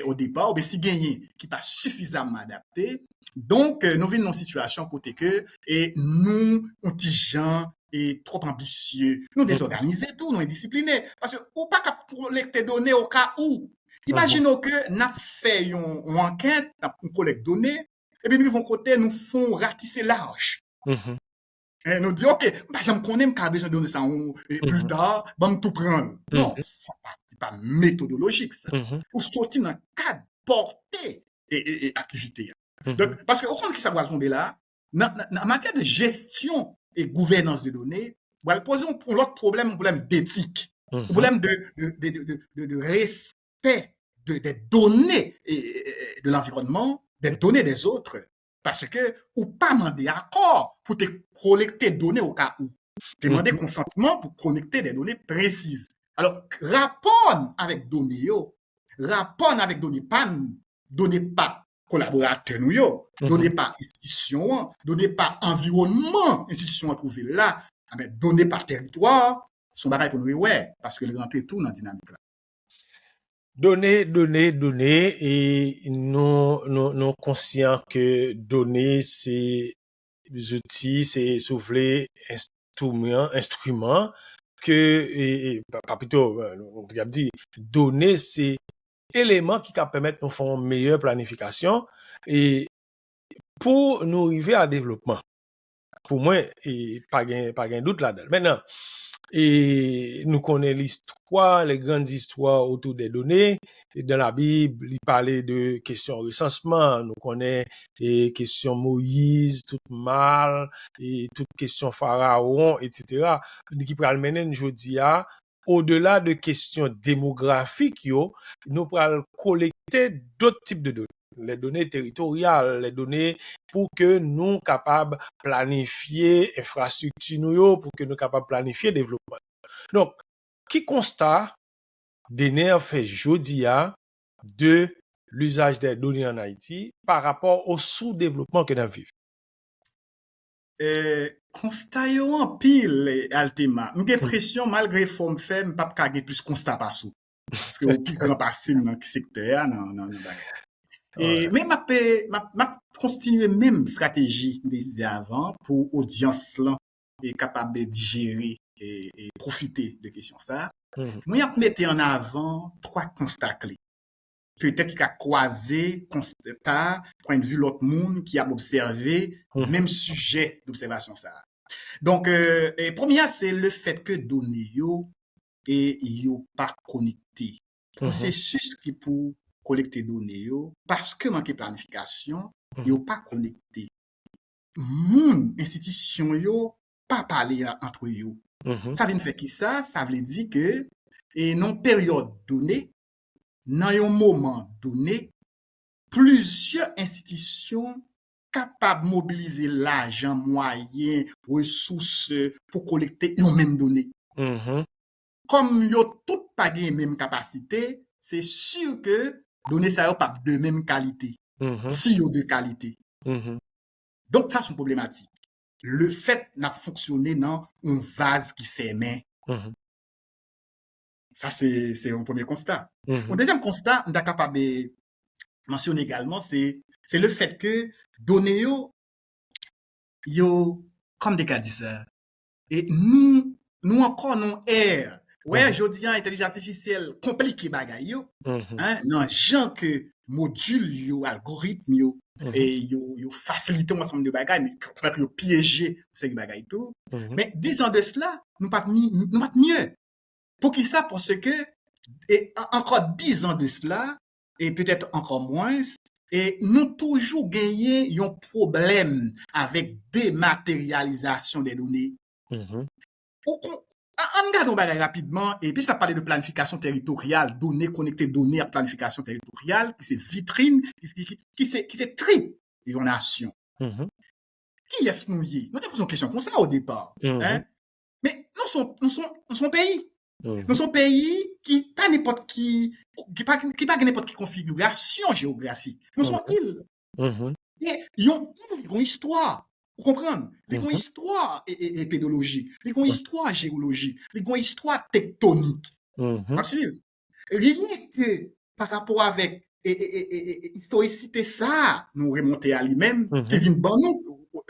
au départ, ou bien si gagné, qui pas suffisamment adapté. Donc, nous venons dans une situation côté que, et nous, on dit gens, et trop ambitieux, nous désorganisés, tout, nous indisciplinés. Parce que, ou pas qu'à collecter données au cas où. Imaginons que, nous fait une enquête, nous collecte données, et bien nous vont côté, nous font ratisser large. Et nous disons, OK, bah, j'aime qu'on aime qu'à besoin de donner ça, et plus tard, bah, tout prendre. Non, ça n'est pas méthodologique, ça. Ou sortir dans le cadre porté et activité. Donc, parce que, au contraire, qui ça va tomber là, en matière de gestion et gouvernance des données, on va poser un autre problème, un problème d'éthique, un problème de respect des données de l'environnement, des données des autres. Parce que, ou pas demander accord pour te collecter des données au cas où. Te demander consentement pour collecter des données précises. Alors, rapport avec données, rapport avec données pas collaborateurs, données pas institution, données pas environnement, institution à trouver là, mais données par territoire, sont pareils pour nous, ouais, parce que les rentrer tout dans la dynamique là. Donner, et nous conscients que donner, c'est des outils, c'est souffler instruments que, pas plutôt, on peut dire, donner ces éléments qui permettent de faire une meilleure planification et pour nous arriver à développement. Pour moi, pas gain doute là-dedans. Maintenant, nous connaissons l'histoire, les grandes histoires autour des données. Et dans la Bible, il parlait de questions recensement. Nous connaissons les questions Moïse, tout mal, et toutes questions Pharaon, etc. Qui pourrait mener, je dis, au-delà de questions démographiques, nous pourrons collecter d'autres types de données. Les données territoriales, les données pour que nous capables planifier infrastructure nous pour que nous capables planifier développement. Donc, qui constat DENER fait jodia de l'usage des données en Haïti par rapport au sous-développement que nous vivons? Constat yo en pile, Altema. J'ai l'impression, malgré forme fait, m'pas pas gagner plus constat pas sous. Parce que au plus grand passé dans le secteur, non. Et mais m'a continuer même stratégie que disais avant pour audience là est capable de digérer et profiter de question ça. Moi, je mettre en avant 3 constats clés. Peut-être qu'il a croisé constat point de vue l'autre monde qui a observé même sujet d'observation ça. Donc première c'est le fait que données yo et yo pas connecté. Processus qui pour collecter données yo parce que manque planification, yo pas connecté. Moun institution yo pas parler entre yo. Ça vient faire qui ça? Ça veut dire que et non période donnée, dans un moment donné, plusieurs institutions capables de mobiliser l'argent, moyens, ressources pour collecter une même donnée. Comme yo tout pas de même capacité, c'est sûr que données ça yo pas de même qualité. Si yo de qualité. Donc ça c'est une problématique. Le fait n'a fonctionné dans un vase qui fermait. Ça, c'est un premier constat. Un deuxième constat, on est capable de mentionner également, c'est le fait que données yo, comme des cas disent ça, et nous encore, nous air. Ouais, je dis, intelligence artificielle, compliqué bagay yo, non, gens que module yo, algorithme yo, et yo facilite un ensemble de bagages, mais peut-être yo piéger ces bagages tout. Mais 10 ans de cela, nous pas mieux. Pour qui ça? Parce que, et encore 10 ans de cela, et peut-être encore moins, et nous toujours gagné un problème avec dématérialisation des données. En regardant rapidement, et puis ça parler de planification territoriale, données connectées, données à planification territoriale, qui c'est vitrine, qui c'est triple de nation. Qui est-ce nous y? Nous avons une question comme ça au départ. Hein? Mais nous sommes pays. Nous sommes pays qui pas n'importe qui pas n'importe quelle configuration géographique. Nous sommes îles. Et ils ont une histoire. Vous comprenez? Ils ont une histoire et pédologie. Ils ont une histoire géologie. Ils ont une histoire tectonique. Vous suivez? Rien que par rapport avec historicité ça, nous remonter à lui-même, qui vient de nous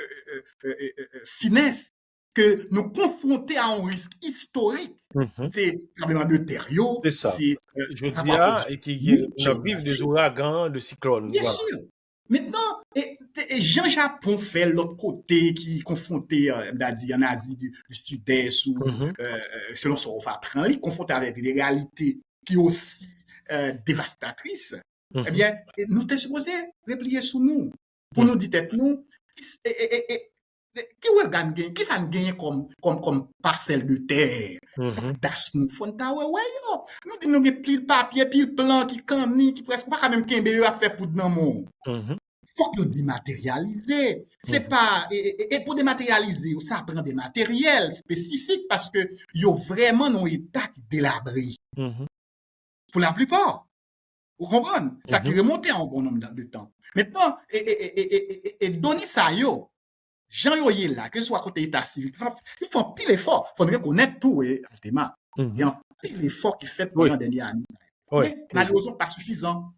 finesse que nous confronter à un risque historique, c'est tremblement de terre, c'est ça. Je dis et qui vivent des ouragans, de cyclones. Bien sûr. Maintenant, et Jean-Japon fait l'autre côté qui est confronté, en Asie du Sud-Est ou selon son apprend, il est confronté avec des réalités qui sont aussi dévastatrices. Eh bien, nous sommes supposés replier sur nous pour nous dire tête nous qui ça gagne comme parcelle de terre das nous fonta ouais yo nous dit nous pile papier pile plan qui cani qui presque pas même kembe à faire pour dans monde faut que dématérialiser c'est pas et pour dématérialiser ça prend des matériels spécifiques parce que yo vraiment non état qui délabré pour la plupart vous comprenez ça qui remonte en bon nombre de temps maintenant et donner ça yo Jean Yoye là, que ce soit côté état civil, ils font pile effort. Il faudrait connaître tout, Altema. Il y a un pile effort qui est fait pendant les dernières années. Mais malheureusement, pas suffisant.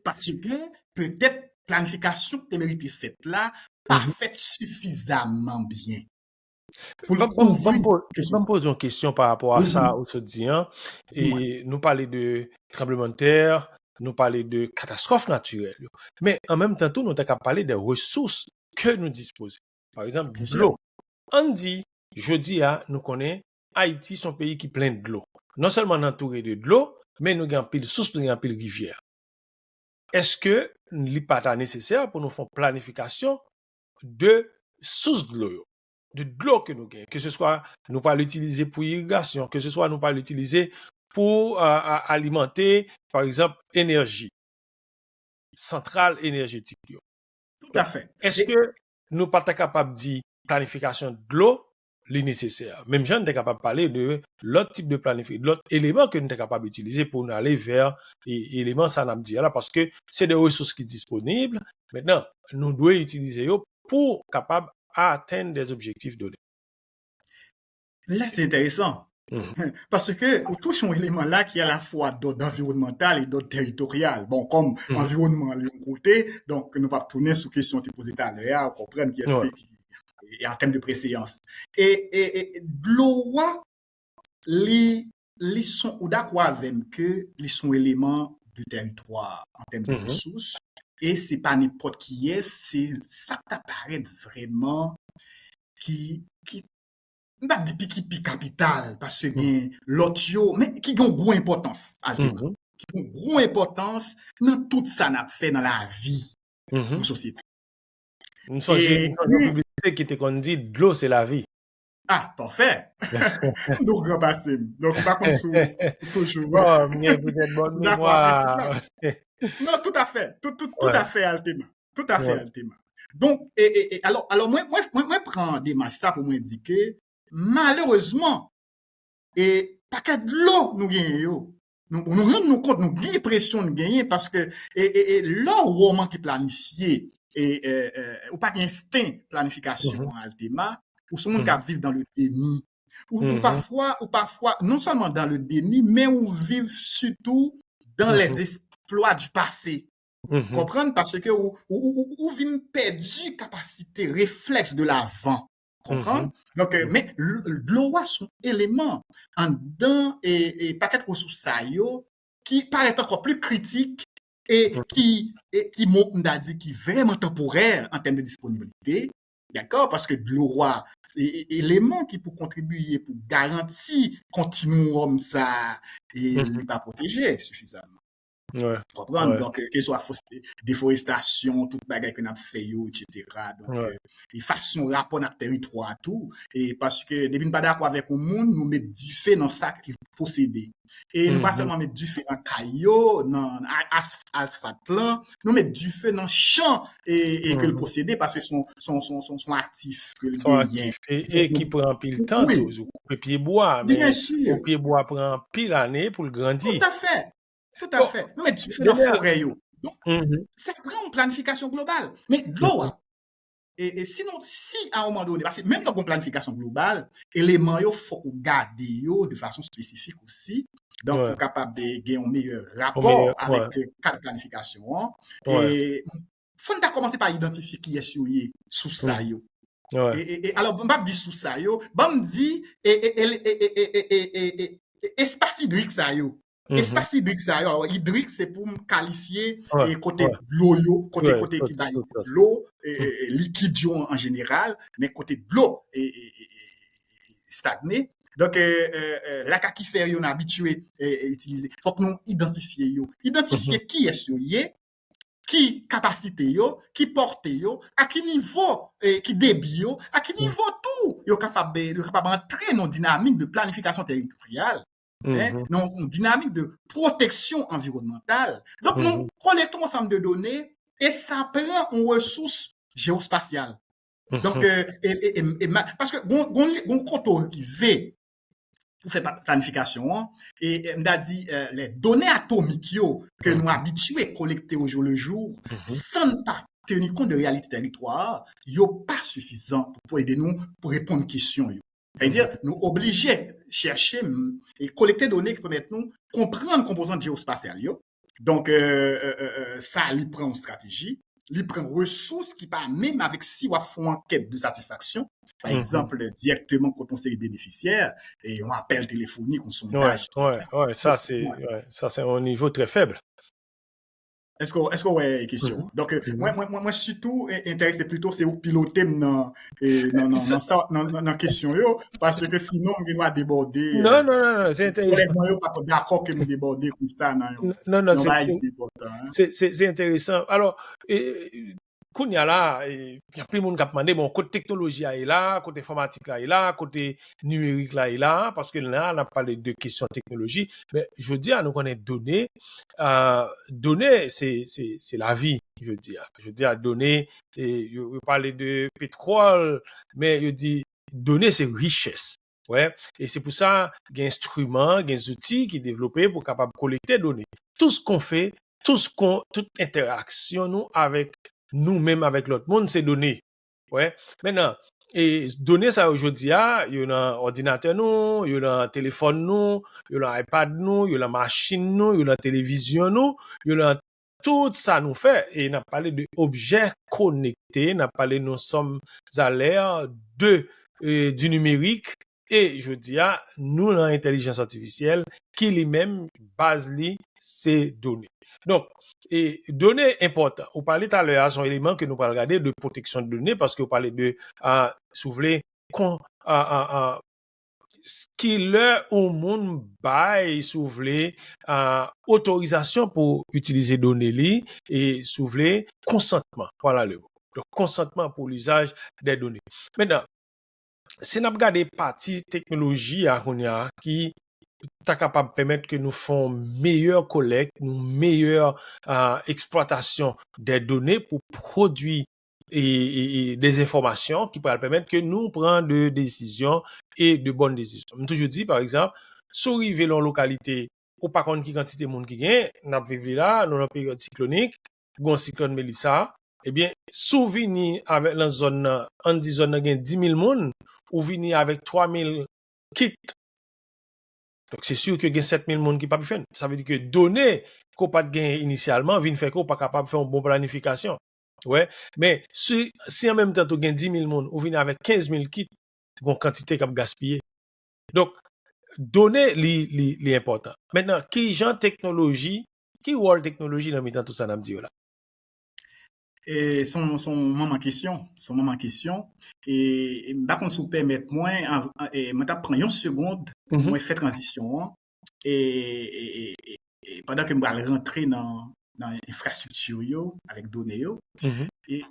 Parce que peut-être planification qui mérite faite là, pas faite suffisamment bien. pour Bon, ouvrir question. me pose une question par rapport à Oui, ça, dis-moi, au se dit, hein. dis-moi. Et nous parler de tremblement de terre, nous parler de catastrophes naturelles. Mais en même temps, tout, nous avons parler des ressources que nous disposons. Par exemple, Bien de sûr, l'eau. On dit, je dis, nous connaissons Haïti, son pays qui est plein de l'eau. Non seulement entouré de l'eau, mais nous avons pile source, nous avons pile rivière. Est-ce que n'est pas nécessaire pour nous faire planification de sources de l'eau que nous gagnons, que ce soit nous pas l'utiliser pour irrigation, que ce soit nous pas l'utiliser pour alimenter, par exemple, énergie, centrale énergétique. tout à Donc, fait. est-ce Et que nous pas capables de dire planification de l'eau, les nécessaire? Même gens n'est capable de parler de l'autre type de planification, l'autre élément que nous sommes capables d'utiliser pour nous aller vers l'élément ça n'a dit là, parce que c'est des ressources qui sont disponibles. Maintenant, nous devons utiliser eux pour capable atteindre des objectifs donnés. là, c'est intéressant. Mhm. Parce que on touche un élément là qui est à la fois d'ordre environnemental et d'ordre territorial. Bon, comme Mhm. environnement de un côté, donc nous pas tourner sur question que tu posée tout à l'heure, comprendre qui est Ouais. et en termes de préséance. Et de l'eau, les sont ou d'accord avec que les sont éléments du territoire en termes de Mhm. ressources. Et c'est pas n'importe qui est, c'est ça t'apparaît vraiment qui pas di pi capital, parce que Mhm. gen lot yo, mais qui ont gros importance, Altema. Mhm. Qui ont gros importance dans tout ça n'a fait dans la vie, Mhm. en société. Nous sommes Et, une publicité qui te dit de l'eau, c'est la vie. ah, parfait. Donc, grand passé. Donc, par contre, sous toujours, Bon, mais peut-être bonne sous d'accord avec principe là. mémoire. Non, tout à fait. Tout Ouais, à fait, Altema. Tout à fait, ouais. Altema. Donc, alors, moi, prends des matchs ça pour moi dire que, malheureusement, et paquet de l'eau nous gagnons. Nous rendons compte, nous gagnons pression de gagner parce que l'eau vraiment qui planifié ou pas instinct planification Mhm. en Altema, ou ce monde Mhm. qui vivent dans le déni. Mhm. Ou parfois, non seulement dans le déni, mais ou vivent surtout dans Mhm. les exploits du passé. Mhm. Comprendre parce que ou vin perdu capacité réflexe de l'avant. Mhm. Comprendre? Donc, Mhm. mais l'eau a son élément en dedans et paquet de ressources ça yo, qui paraît encore plus critique qui on a dit, qui vraiment temporaire en termes de disponibilité. D'accord? Parce que l'eau c'est élément qui peut contribuer pour garantir continuum ça et Mhm. n'est pas protégé suffisamment. Ouais, Comprendre? ouais, Donc, que soit déforestation, toute bagaille que nous fait, etc. Donc, ouais. et façon rapport notre territoire, tout. Et parce que, depuis nous pas d'accord avec le monde, nous mettons du fait dans ça qu'il posséder. Et nous pas Mhm. seulement mettre du fait dans caillou, dans asphalte là, nous mettons du fait dans champ et que le Mhm. posséder parce que son actif que le Sont gagne. actifs Donc, et qui prend pile temps tout. oui, Au pied bois, bien mais sûr, au pied bois prend pile année pour le tout grandir. à fait, tout à Bon, fait. Nous mettons du fait dans déjà. forêt, yo. Donc, Mhm. ça prend une planification globale. Mais l'eau, Mhm. et sinon, si à un moment donné, parce que même dans une planification globale, éléments, il faut garder yo de façon spécifique aussi. Donc, Ouais, pour capable de gagner un meilleur au meilleur. rapport avec Ouais, cadre planification. Hein. ouais. Et faut commencer par identifier qui est sous ça. Mhm. Yo. Ouais. Alors, on va dire sous ça, yo, bon, dit, espace hydrique ça, yo. Mhm. Espace hydrique ça, yo. Alors, hydrique, c'est pour me qualifier Ouais, et côté ouais, de l'eau, yo, ouais, côté tout, qui va tout, de tout. l'eau, Mhm. liquide en général, mais côté de l'eau stagné. Donc, la qui fait, on a habitué à utiliser. Faut que nous identifier, yo. Mhm. Identifier qui est-ce yo, qui capacité yo, qui porte yo, à qui niveau qui débit yo, à qui niveau tout yo capable entrer dans une dynamique de planification territoriale, hein, Mhm. dans une dynamique de protection environnementale. Donc nous Mhm. collectons un ensemble de données et ça prend une ressource géospatiale. Donc Mhm. parce que gon koto qui veut pour cette planification hein, et m'a dit les données atomiques yo, que nous Mhm. habitués à collecter au jour le jour Mhm. sans ne pas tenir compte de la réalité territoire yo pas suffisant pour aider nous pour répondre aux questions yo. C'est-à-dire, Mhm. nous obligés chercher et collecter des données qui permettent nous comprendre composantes géospatiales. Yo. Donc, ça lui prend une stratégie. il prend ressources qui pas même avec si on fait une enquête de satisfaction, par exemple, directement quand on sait les bénéficiaires, et on appelle téléphonique, on sondage. Ça c'est un niveau très faible. Est-ce que ouais question. Donc moi surtout intéressé plutôt c'est où piloter dans question yo parce que sinon on va déborder non, c'est intéressant. Moi pas d'accord que me déborder comme ça non, c'est intéressant. Alors Kounya là, il y a plein de monde qui a demandé, bon, côté technologie là est là, côté informatique là est là, côté numérique là est là, parce que là, on a parlé de questions technologie, mais je veux dire, nous connaissons données, données, c'est la vie, je veux dire. Je veux dire, données, et je parlais de pétrole, mais je dis, données, c'est richesse. Ouais. Et c'est pour ça qu'il y a des instruments, des outils qui sont développés pour capable collecter données. Tout ce qu'on fait, toute interaction nous avec nous-mêmes avec l'autre monde, c'est données. Ouais. Maintenant, et données ça aujourd'hui, il y a un ordinateur nous, il y a un téléphone nous, il y a un iPad nous, il y a une machine nous, il y a une télévision nous, il y a tout ça nous fait. Et on a parlé d'objets connectés, on a parlé nous sommes à l'ère du numérique. Et je dis, nous, l'intelligence artificielle, qui lui-même base ces données. Donc, et données importantes. Vous parlez tout à l'heure, c'est un élément que nous allons regarder de protection de données parce que vous parlez de, si vous voulez, ce qui leur au monde bail, si vous voulez, autorisation pour utiliser données et si vous voulez, consentement. Voilà le mot. Donc, consentement pour l'usage des données. Maintenant, si nous regardons partie technologie qui est capable de permettre que nous fassions meilleure collecte, une meilleure exploitation des données pour produire et des informations qui pourraient permettre que nous prenions des décisions et de bonnes décisions. Je toujours dit, par exemple, si vous arrivez dans une localité, ou par contre, qui quantité de monde qui gagne, nous vivons là, nous avons une période cyclonique, un cyclone Mélissa, eh bien, souvenir avec la zone, en disant zone, 10 000 monde, ou venir avec 3 000 kits. Donc, c'est sûr que il y a 7 000 monde qui pas pu faire. Ça veut dire que données qu'on pas gagné initialement, viennent faire qu'on pas capable de faire une bonne planification. Ouais. Mais si en même temps, tu as 10 000 monde, ou venir avec 15 000 kits, une quantité qui a gaspillé. Donc, données, les important. Maintenant, qui genre technologie, qui rôle technologie dans le tout ça, n'a dit là? Et son moment question, et par contre, si vous permettez moi, moi prendre une seconde pour moi faire transition et pendant que je vais rentrer dans l'infrastructure avec données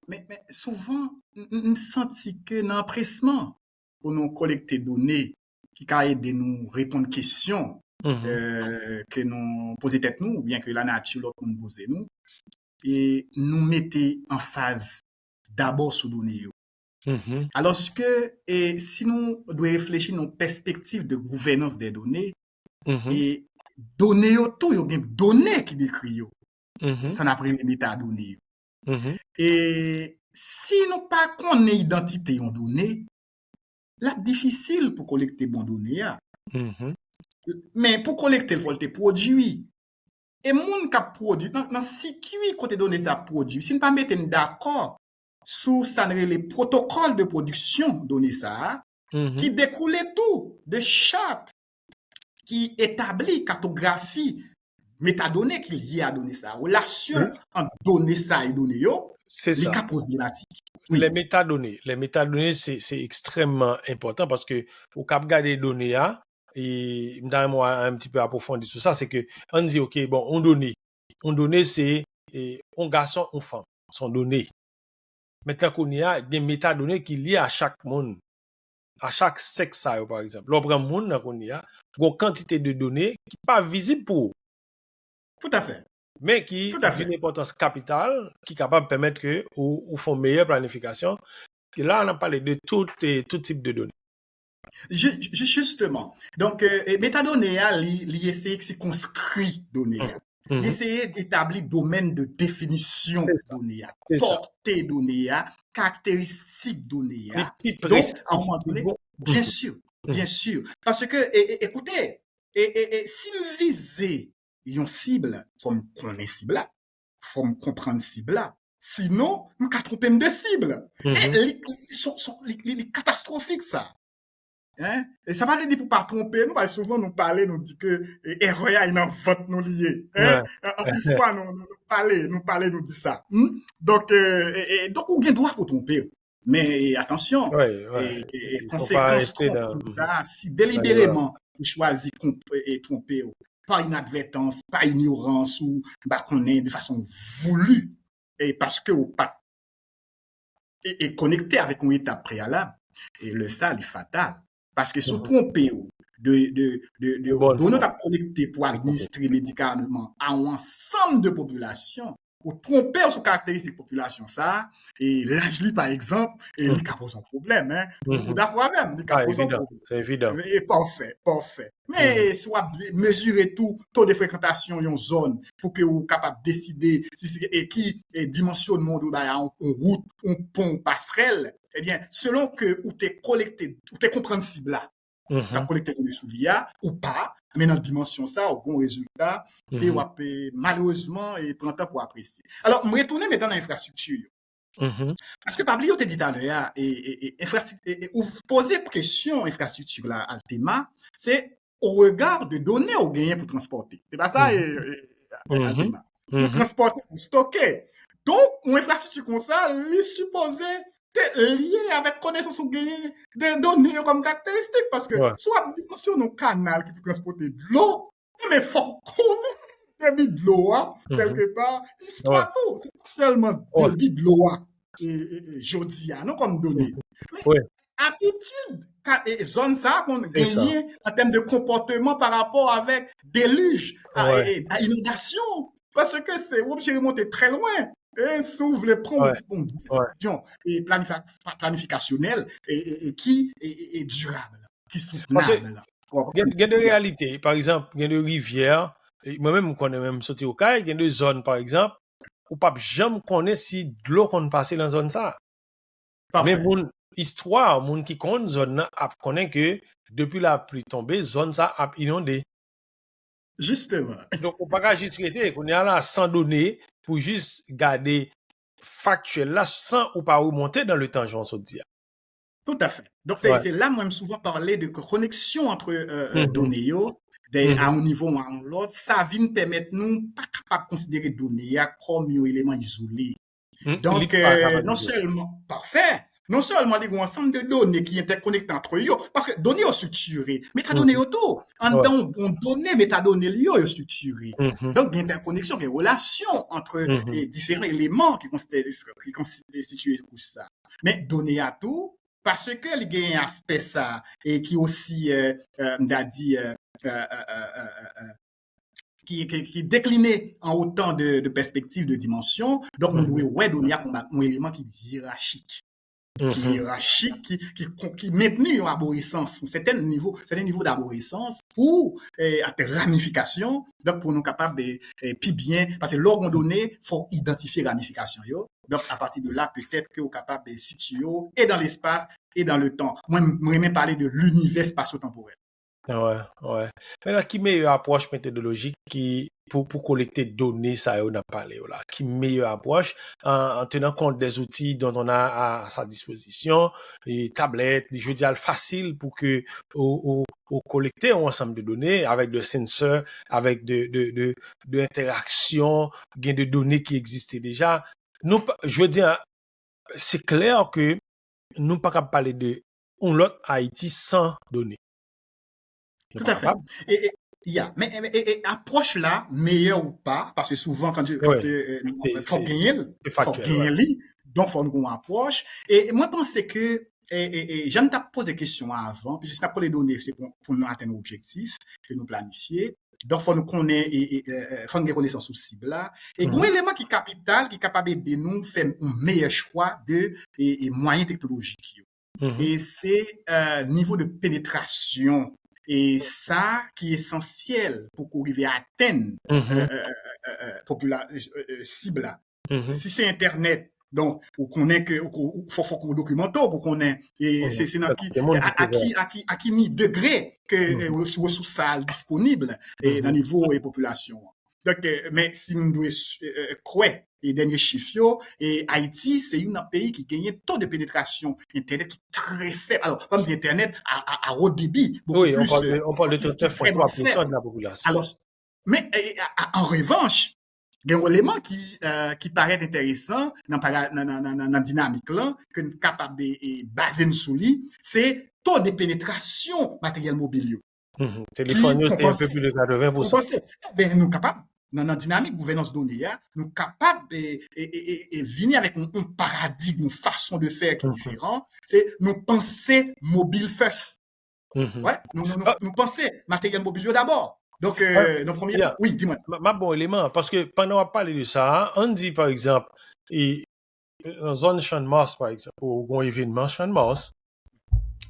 mais souvent on senti que dans l'empressement pour nous collecter données qui va aider nous répondre aux questions que nous posons tête nous ou bien que la nature nous pose nous et nous mettez en phase d'abord sur données. Alors que si nous devons réfléchir à nos perspectives de gouvernance des données, et données tout, il y a bien données qui décrivent, ça n'a pas les métadonnées. Et si nous pas connaissons l'identité en données, là difficile pour collecter bonnes données. Mais pour collecter, il faut le produit. Et moun qui produit, dans circuit côté donné ça produit, si nous pas mettre d'accord sur ça les protocoles de production donné ça, qui découlent tout de charte qui établit cartographie métadonnées qui liées à donner ça, relation entre données ça et données yo, c'est ça. Cas problématiques. Oui. Les métadonnées, c'est extrêmement important parce que au cap garder les données et moi un petit peu approfondi sur ça, c'est que on dit ok bon on donné c'est un garçon ou femme sont donnés. Maintenant qu'on y a des métadonnées qui lient à chaque monde, à chaque sexe par exemple. L'autre monde qu'on y a une quantité de données qui pas visible pour. Tout à fait. Mais qui a une importance capitale, qui est capable de permettre que ou font meilleure planification. Et là, on a parlé de tout type de données. Justement. Donc, métadonnées, il essaie de circonscrire données. Il essaie d'établir domaine de définition données, portée données, caractéristiques données. Donc, à un moment donné, bien sûr. Parce que, écoutez, si nous visons une cible, comme qu'on est cible, faut comprendre cible, Sinon, nous avons trompé de cible. Mhm. Et les catastrophiques, ça. Hein? Et ça va dire pour pas tromper, nous, parce que souvent nous parler, nous dit que erreur il en vote nous lié. Hein? Une Ouais. fois nous parler, nous dit ça. Donc, donc, on a droit pour tromper. Mais attention, Ouais, ouais. Il faut pas conséquences rester tromperies, ça, si dans l'erreur. délibérément vous choisissez et tromper, par inadvertance, par ignorance ou bah, qu'on est de façon voulue, et parce que vous pas et connecté avec une étape préalable, et le ça est fatal. Parce que sous Mhm. tromper de Bonne données foi. à collecter pour J'ai compris. administrer médicalement à un ensemble de populations, ou tromper sur caractéristiques de population, ça, et l'âge, par exemple, et Mhm. il pose un problème, hein. Ou Mhm. d'accord même, il Ah, pose un évident. problème. C'est évident. Et parfait, parfait. Mhm. Mais soit mesurer tout taux de fréquentation en zone pour que vous capable de décider et qui dimensionnement de en route, un pont, passerelle, eh bien, selon que vous t'es collecté, vous t'es compréhensible là, tu as Mhm. collecté données sous l'IA ou pas, mais dans la dimension ça, au bon résultat, tu Mhm. malheureusement et prendre temps pour apprécier. Alors, je retourner maintenant dans l'infrastructure. Mhm. Parce que Pablo te dit tout à l'heure, ou poser pression infrastructure là, à Altema, c'est au regard de données au gain pour transporter. C'est pas ça, Mhm. Mhm. Altema. Pour Mhm. transporter, pour stocker. Donc, une infrastructure comme ça, elle est supposée être liée avec connaissance au gain des données comme caractéristique. Parce que, Ouais. soit dimension nos canal qui peut transporter de l'eau, mais faut qu'on débit de l'eau, hein, Mhm. quelque part, Ouais. histoire tout. C'est pas seulement Ouais. débit de l'eau, hein, jodi a, non comme données. Mhm. Mais Ouais. habitude, et zone ça qu'on C'est ça. gagne en termes de comportement par rapport avec déluge Ouais. à inondation. Parce que c'est obligé de remonter très loin. Et s'ouvre les Ouais. prendre une Ouais. décision et planificationnelle qui est durable, qui est Parce que soutenable. il y a des Yeah. réalités. Par exemple, il y a des rivières. Moi-même, je connais même sorti au cas. Il y a des zones, par exemple, où pas jamais connaît si de l'eau qu'on passe dans zone ça. Mais Parfait. mon histoire, mon qui connaît zone là, connaît que depuis la pluie tombée, zone ça a inondé. Justement. Donc, on ne peut pas juste rester, on est là sans données pour juste garder factuel là sans ou pas remonter dans le temps, je vais dire. Tout à fait. Donc, Ouais. c'est là, moi, j'aime souvent parler de connexion entre Mhm. données à Mhm. un niveau ou à un autre. Ça vient permettre nous pas capable de considérer données comme un élément isolé. Il n'est Donc, pas capable non de dire. seulement, parfait, non seulement il y a un ensemble de données qui interconnectent entre eux, parce que données sont structurées, métadonnées Mhm. auto, en Ouais. tant on données, métadonnées sont structurées. Mhm. Donc, il y a une interconnexion, des relations entre Mhm. différents éléments qui constituent tout ça. Mais données à tout, parce que il y a un aspect ça, et qui aussi, on a dit, qui est décliné en autant de perspectives, de dimensions. Donc, nous Mhm. devons ouais, donner un élément qui est hiérarchique, Mhm. qui maintenu en arborescence, un certain niveau d'arborescence pour ramification, donc pour nous capables de puis bien, parce que l'organe donné, il faut identifier ramification. Yo. Donc, à partir de là, peut-être que vous êtes capable de situer et dans l'espace et dans le temps. Moi, je vais parler de l'univers spatio-temporel. Ouais, ouais. Maintenant, qui meilleure approche méthodologique pour collecter données, ça, on a parlé, là. Qui meilleure approche en tenant compte des outils dont on a à sa disposition, et tablettes, je veux dire, facile pour que, au collecter un ensemble de données avec des senseurs, avec de interactions, gain de données qui existaient déjà. Nous, je veux dire, c'est clair que nous pas capable parler de on l'autre Haïti sans données. Nous Tout pas à fait. capable. Et, mais approche là, meilleure ou pas, parce que souvent, Oui, c'est faut factuel, ouais. gagner, donc faut nous approche. Et moi, je pense que, j'en ai posé des questions avant, puis je sais pas les données, c'est pour nous atteindre l'objectif que nous planifier. Donc, faut nous connaître, faut nous connaître son cible là. Et un Mhm, élément qui est capital, qui est capable de nous faire un meilleur choix de moyens technologiques. mhm, Et c'est niveau de pénétration. Et ça qui est essentiel pour qu'on arrive à atteindre mhm, cible là. mhm, Si c'est Internet, donc, on connaît que, faut qu'on documente pour qu'on ait, et mhm. c'est dans qui, C'est le monde qui peut faire. à qui mis degré que, Mhm, ressources ça disponibles, et dans mhm, le niveau et population. Donc, mais si nous devons, croire et dernier chiffre, et Haïti, c'est un pays qui gagne un taux de pénétration Internet qui est très faible. Alors, comme d'Internet à haut débit, beaucoup Oui, plus, on parle de qui est vraiment 39,3% de faible. la population. Alors, mais en revanche, il y a un élément qui paraît intéressant dans la dynamique là, que nous sommes capables de baser sur lui, c'est taux de pénétration matériel mobile Téléphone, qui c'est un peu plus de 80%. compenser. Ben, nous sommes capables, dans la dynamique gouvernance donnée, nous sommes capables de venir avec un paradigme, une façon de faire qui est différent. C'est nous penser mobile first. Ouais, nous penser matériel mobile d'abord. Donc, nos premiers. Yeah. Oui, dis-moi. Ma bon élément, parce que pendant qu'on parle de ça, on dit par exemple, et dans zone champ de Mars, par exemple, ou un événement champ de Mars,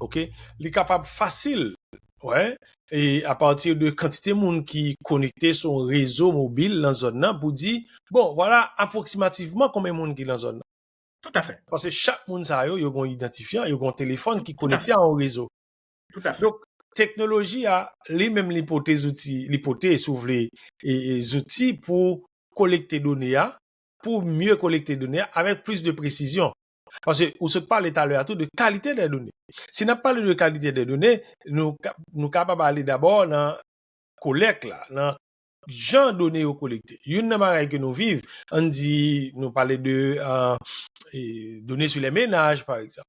ok, il est capable facile, ouais, et à partir de quantité de monde qui connecté son réseau mobile dans zone là pour dire, bon, voilà approximativement combien de monde qui est dans zone là. Tout à fait. Parce que chaque monde ça yo, un identifiant, yo un téléphone qui Tout à connecté fait. à un réseau. Tout à fait. Donc, technologie a les mêmes l'hypothèse sur les outils pour collecter données, pour mieux collecter données avec plus de précision. Parce que, on se parle tout à l'heure de qualité des données. Si on parle de qualité des données, nous capables d'aller d'abord dans collecte là, dans genre données au collecter. Une manière que nous vivons, on dit, nous parler de données sur les ménages, par exemple.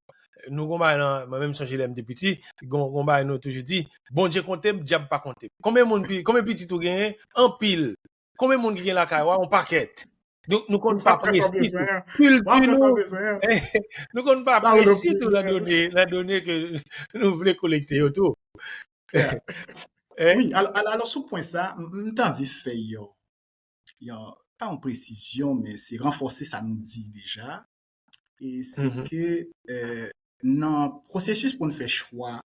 Nous, moi-même, quand j'étais petit, nous toujours dit, bon Dieu compté, diable pas compté. Combien de petits tu gagnes? En pile. Combien de monde qui gagne la caille? En paquet. Donc, nous comptons pas Après ça, précis. besoin. Culture, Après ça, besoin. nous comptons pas Là, on a précis plus. de la donnée que nous voulons collecter autour. Yeah. Eh? Oui, alors, sous point ça, m'ta envie fait pas en précision, mais c'est renforcer ça nous dit déjà. Et c'est que dans le processus pour nous faire choix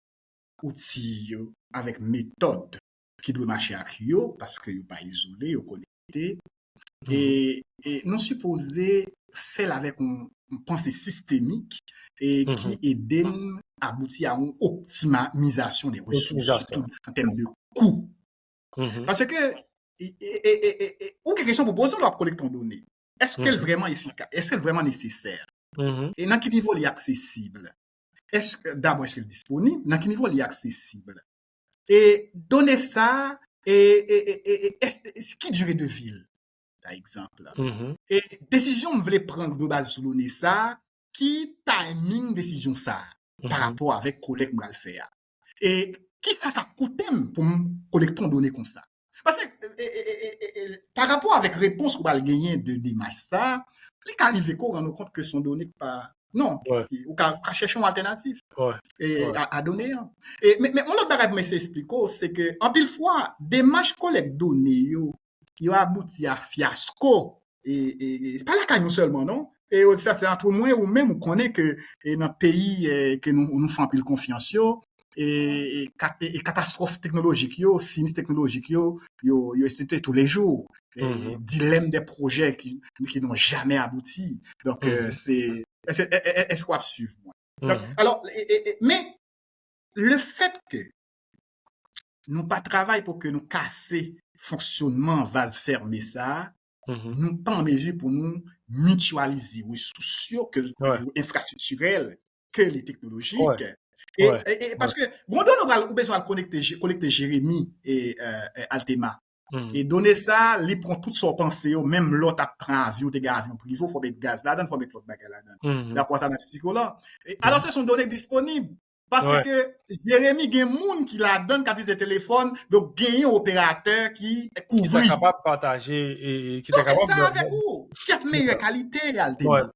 outils avec méthode qui doit marcher avec eux parce que vous pas isolé, vous connecté. Et nous supposé faire avec une pensée systémique et qui aide à aboutir à une optimisation des ressources, surtout en termes de coût. Parce que, ou quelque chose pour poser, on doit collecter une donnée. Est-ce qu'elle est vraiment efficace? Est-ce qu'elle est vraiment nécessaire? Et dans quel niveau elle est accessible? D'abord, est-ce qu'elle est disponible? Dans quel niveau elle est accessible? Et donner ça, qui durée de vie, par exemple? Et décision, je voulais prendre de base sur donner ça, qui timing décision ça, par rapport avec collègue moi le faire. Et qui ça coûte pour collecter une donnée comme ça? Parce que par rapport avec réponse qu'on va gagner de démarche ça, les cas arrivés qu'on rend compte que son données pas non, ou qu'à chercher une alternative à donner. Mais on l'autre bagage mais s'explique c'est que en pile fois démarche collecte données yo abouti à fiasco et c'est pas la caille seulement non. Et ça c'est entre moi ou même on connaît que dans le pays que nous faisons pile confiance et catastrophe technologique sinistre technologique yo tous les jours et dilemme des projets qui n'ont jamais abouti donc c'est est-ce qu'on va suivre moi donc, alors mais le fait que nous pas travail pour que nous casser fonctionnement vase fermé ça nous pas en mesure pour nous mutualiser ressources que infrastructurelles que les technologiques et parce que on a besoin de connecter Jérémy et Altema et donner ça il prend toute son pensée même l'autre prend avion des avions privé faut mettre gaz là-dedans faut mettre l'autre bagarre là-dedans d'après ça dans psychologue alors ce sont données disponibles parce que Jérémy il y a des gens qui la donne quand ils téléphone donc il y a un opérateur qui couvre qui est capable de partager et qui est capable ça avec vous qui a meilleure qualité Altema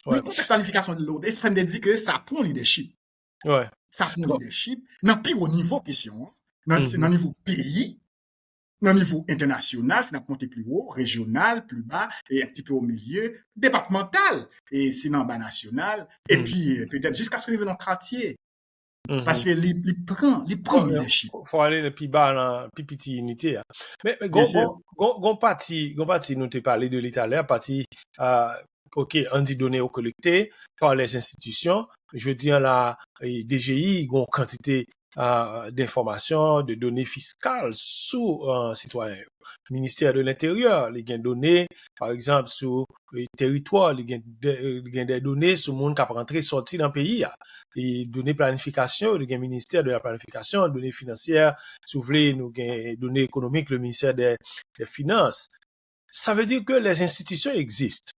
mais contexte planification de l'autre, extrême de dire que ça prend leadership. Ça prend leadership. Dans plus haut niveau question, dans le niveau pays, dans le niveau international, c'est dans monter plus haut, régional, plus bas, et un petit peu au milieu, départemental, et sinon bas national, et puis peut-être jusqu'à ce qu'on arrive dans le quartier. Parce que il prend leadership. Faut aller le plus bas dans plus petite unité. Mais gon parti nous te parlé de l'Italie, parti OK, on dit données au collecté par les institutions. Je veux dire la DGI, une quantité d'informations, de données fiscales sous citoyens. Ministère de l'Intérieur, les gains données, par exemple, sur le territoire, les gains des données sur le monde qui a rentré sorti dans le pays. Et données planification, les gains ministère de la planification, données financières, si vous voulez, nous gains données économiques, le ministère des Finances. Ça veut dire que les institutions existent.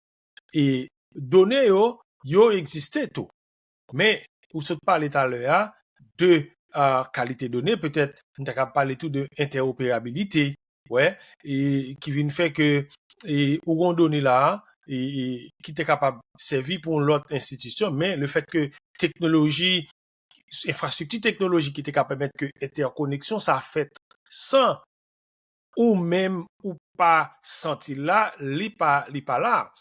Et données, yo existent tout. Mais, vous sautez parler tout à l'heure de qualité de données, peut-être, on t'a parlé tout de interopérabilité, ouais, et qui vient faire que, ou on donné là, et qui est capable de servir pour l'autre institution, mais le fait que technologie, infrastructure technologique qui était capable de mettre que interconnexion, ça a fait sans, ou même, ou pas senti là, li pas là.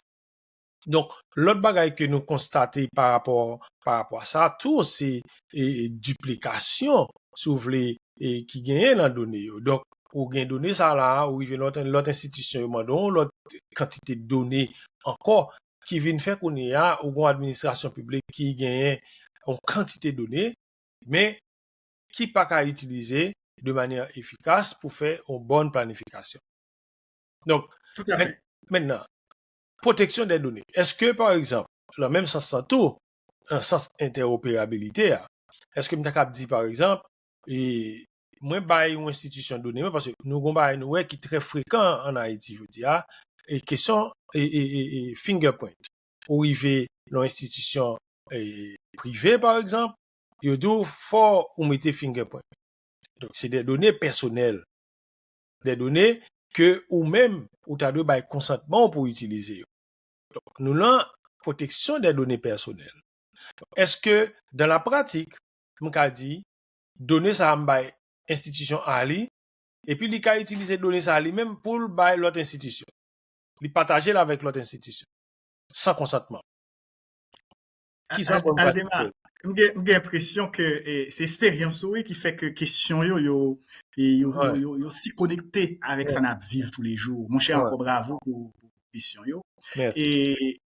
Donc, l'autre bagaille que nous constatons par rapport à ça, tout c'est duplication, si vous voulez, et qui gagne dans données. Donc, ou gagne données ça là, ou il vient l'autre institution, l'autre quantité de données encore, qui vient faire qu'on y a une administration publique qui gagne une quantité de données, mais qui pas qu'à utiliser de manière efficace pour faire une bonne planification. Donc, Tout à fait. maintenant, protection des données. Est-ce que, par exemple, le même sens tout, un sens interopérabilité, est-ce que je peux dire, par exemple, et moi, bail une institution de données, parce que nous avons une qui est très fréquent en Haïti, je veux dire, et question et fingerprint. Pour arriver dans l'institution privée, par exemple, il doit fort ou mettre fingerprint. Donc, c'est des données personnelles. Des données que ou même, ou tu as de consentement pour utiliser. Donc, nous avons protection des données personnelles. Est-ce que dans la pratique, nous avons dit, donner ça à institution Ali, et puis il a utilisé donner ça à lui-même pour l'autre institution. Il partager avec l'autre institution, sans consentement. Qui ça pour Aldemar, j'ai l'impression que c'est l'expérience qui fait que question yo si connecté avec ça n'a vivre tous les jours. Mon cher, encore bravo pour question yo. Et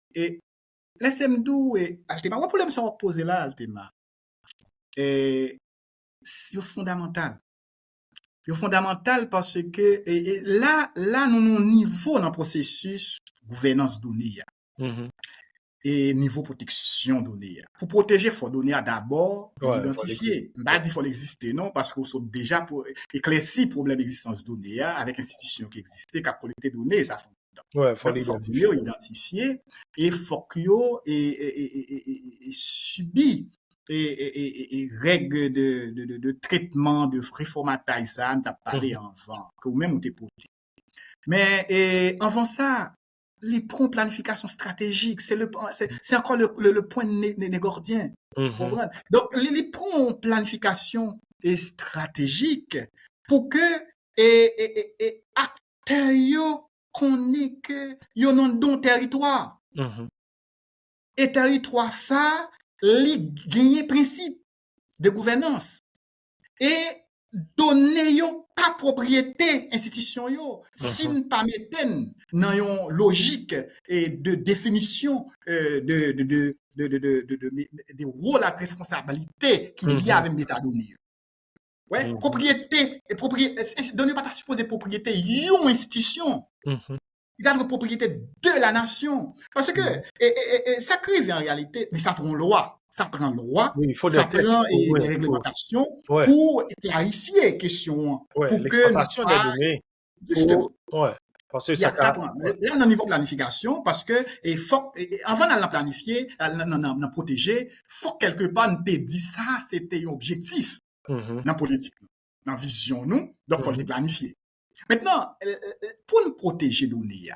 laissez-moi et Altema, le problème ça va poser là Altema. C'est fondamental. C'est fondamental parce que là nous avons niveau dans le processus gouvernance donnée. Et niveau protection données. Pour protéger, il faut donner d'abord l'identifier. Pas dire qu'il faut l'exister, non, parce qu'on sont déjà pour éclaircir le problème d'existence données avec institution qui existait, qui a collecté données, ça faut. Ouais, faut l'identifier et il faut que subit et règles de traitement, de reformatage, ça, on t'a parlé avant, que vous-même vous t'es porté. Mais avant ça, les points planification stratégique, c'est encore le point négordien. Donc, les points planification stratégique pour que acteurs connaissent que yon non don territoire. Et territoire ça, les gagner principe de gouvernance. Et donner yo pas propriété institution yo si nous pas metten dans une logique et de définition de rôle à responsabilité qui lié avec métadonnées. Ouais, propriété donner pas supposé propriété yon institution. Il a une propriété de la nation parce que ça crée en réalité mais ça prend loi. Ça prend loi, oui, il faut ça prend des réglementations pour clarifier les questions. Ouais, pour l'exploitation des données. Justement. Parce que ça prend. Là, on a un niveau de planification parce que avant de la planifier, de la protéger, il faut quelque part nous te dit ça, c'était un objectif dans la politique, dans la vision, nous, donc il faut le planifier. Maintenant, pour nous protéger les données,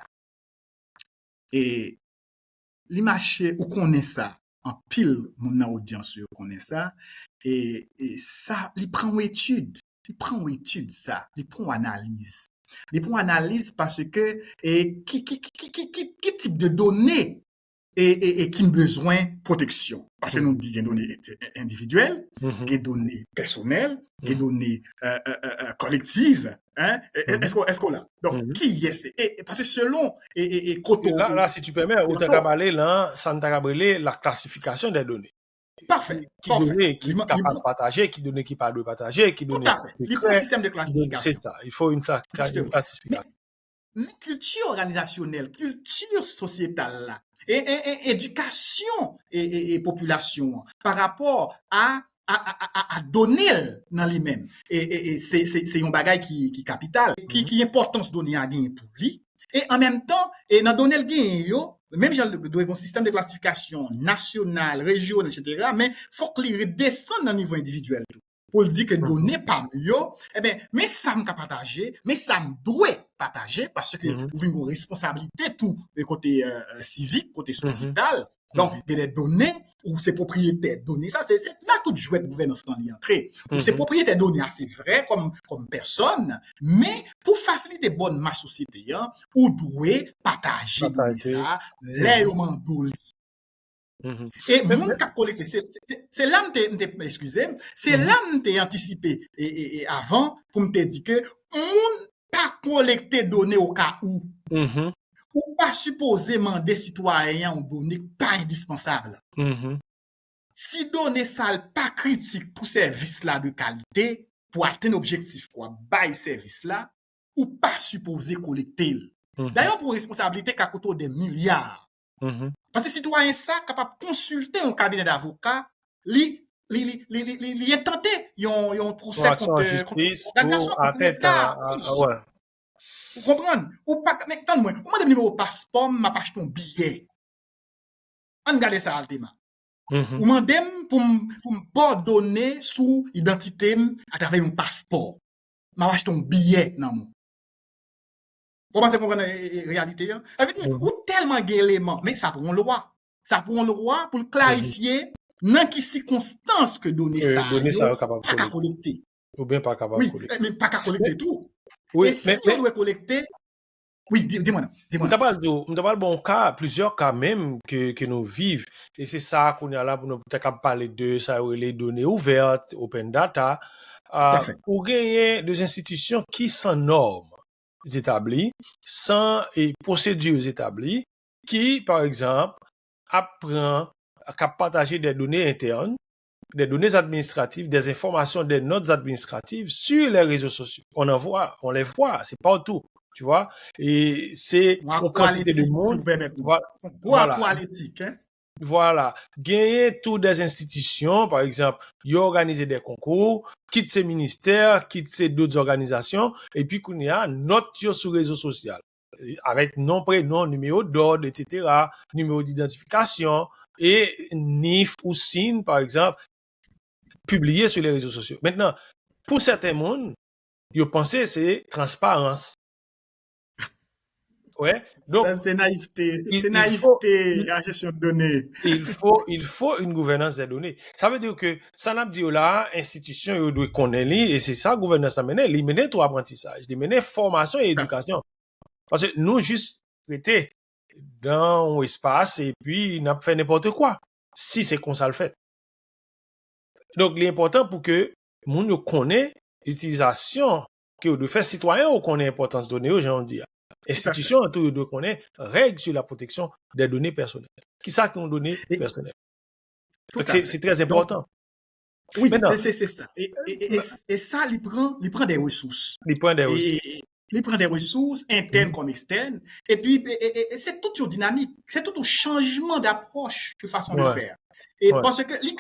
et les marchés, où connaît ça, en pile, mon audience connaît ça, et ça, ils prennent étude, ça, ils prennent analyse. Ils prennent analyse parce que, qui type de données et qui ont besoin de protection. Parce que nous disons qu'il y a des données individuelles, des données personnelles, des données collectives. Hein? Est-ce qu'on l'a? Donc, qui est parce que selon là, si tu permets, au Takabale, là, ça t'a la classification des données. Parfait, qui parfait. donner qui capable de partager, qui donner qui pas de partager, qui Tout donner à fait. qui Les bons secret, systèmes de c'est classification, ça. Il faut une justement. classification. Mais culture organisationnelle, culture sociétale, là, et éducation et population par rapport à donner dans lui-même. Et c'est un bagage qui capital, qui importance donner à gagner pour lui. Et en même temps, et dans donner le gain, yo, même j'ai un système de classification national, régional, etc., mais faut que les redescende dans le niveau individuel. Pour dire que donner pas mieux, eh bien, mais ça me partager, mais ça me doit partager parce que vous avez une responsabilité tout, côté civique, côté sociétal. Donc, il y a des données où ces propriétaires données, ça, c'est là tout jouet de gouvernance dans l'entrée. Où ces propriétaires données, c'est vrai comme personne, mais pour faciliter bonne ma société, hein, ou doit partager données ça, les mandoli. Et moun qui a collecté, c'est là excusez, c'est là m'te anticipé et avant pour me dire que moun pas collecter données au cas où. Ou pas supposément des citoyens ont donné pas indispensable. Si donner ça pas critique pour service là de qualité, pour atteindre objectif quoi, bail service là, ou pas supposé collecter. D'ailleurs pour responsabilité qu'à côté des milliards. Parce que citoyen ça capable de consulter un cabinet d'avocat, li intenté yon procès contre justice pour atteindre ouais. Vous comprenez? Ou pas mais tant moi, moi de numéro passeport, m'a pas acheté un billet. On regarde ça altéma. Ou mandem pour me pardonner sous identité à travers un passeport. M'a acheté un billet non moi. Comment c'est comprendre la réalité hein? Ou tellement d'éléments, mais ça pour un loi. Ça pour un loi pour clarifier dans quelles circonstances que donner ça capable pas qu'à collecter. Ou bien pas capable collecter. Oui, mais pas qu'à collecter tout. Oui, et si on doit collecter oui, dis-moi. On parle bon cas, plusieurs cas même que nous vivons. Et c'est ça qu'on est là pour nous parler de ça, les données ouvertes, open data, pour gagner des institutions qui sont normes établies, sans procédures établies, qui, par exemple, apprend à partager des données internes, des données administratives, des informations, des notes administratives sur les réseaux sociaux. On les voit, c'est partout. Tu vois, et c'est une quantité de monde. Voilà. Gagner toutes des institutions, par exemple, y organiser des concours, quitte ces ministères, quitte ces d'autres organisations, et puis qu'on y a note sur les réseaux sociaux. Avec nom, prénom, numéro d'ordre, etc., numéro d'identification, et NIF ou SIN, par exemple, publié sur les réseaux sociaux. Maintenant, pour certains mondes, ils pensent c'est transparence. Ouais. Donc, c'est naïveté. C'est naïveté, la gestion de données. Il faut une gouvernance des données. Ça veut dire que, ça n'a pas dit là, institution, doit connaître, et c'est ça, gouvernance à mener, il mène tout apprentissage, il mène formation et éducation. Parce que nous, juste, traiter dans un espace, et puis, n'a pas fait n'importe quoi. Si c'est comme ça le fait. Donc, l'important pour que, nous connaissons l'utilisation que de faire citoyen ou connaît l'importance de données, j'en dis. Institution, tout de connaît règles sur la protection des données personnelles. Qui ça qui ont donné personnelles? C'est très important. Donc, oui, c'est ça. Et ça, il prend des ressources. Il prend des ressources internes comme externes. Et puis, c'est toute une dynamique. C'est tout un changement d'approche, de façon de faire. Et parce que, il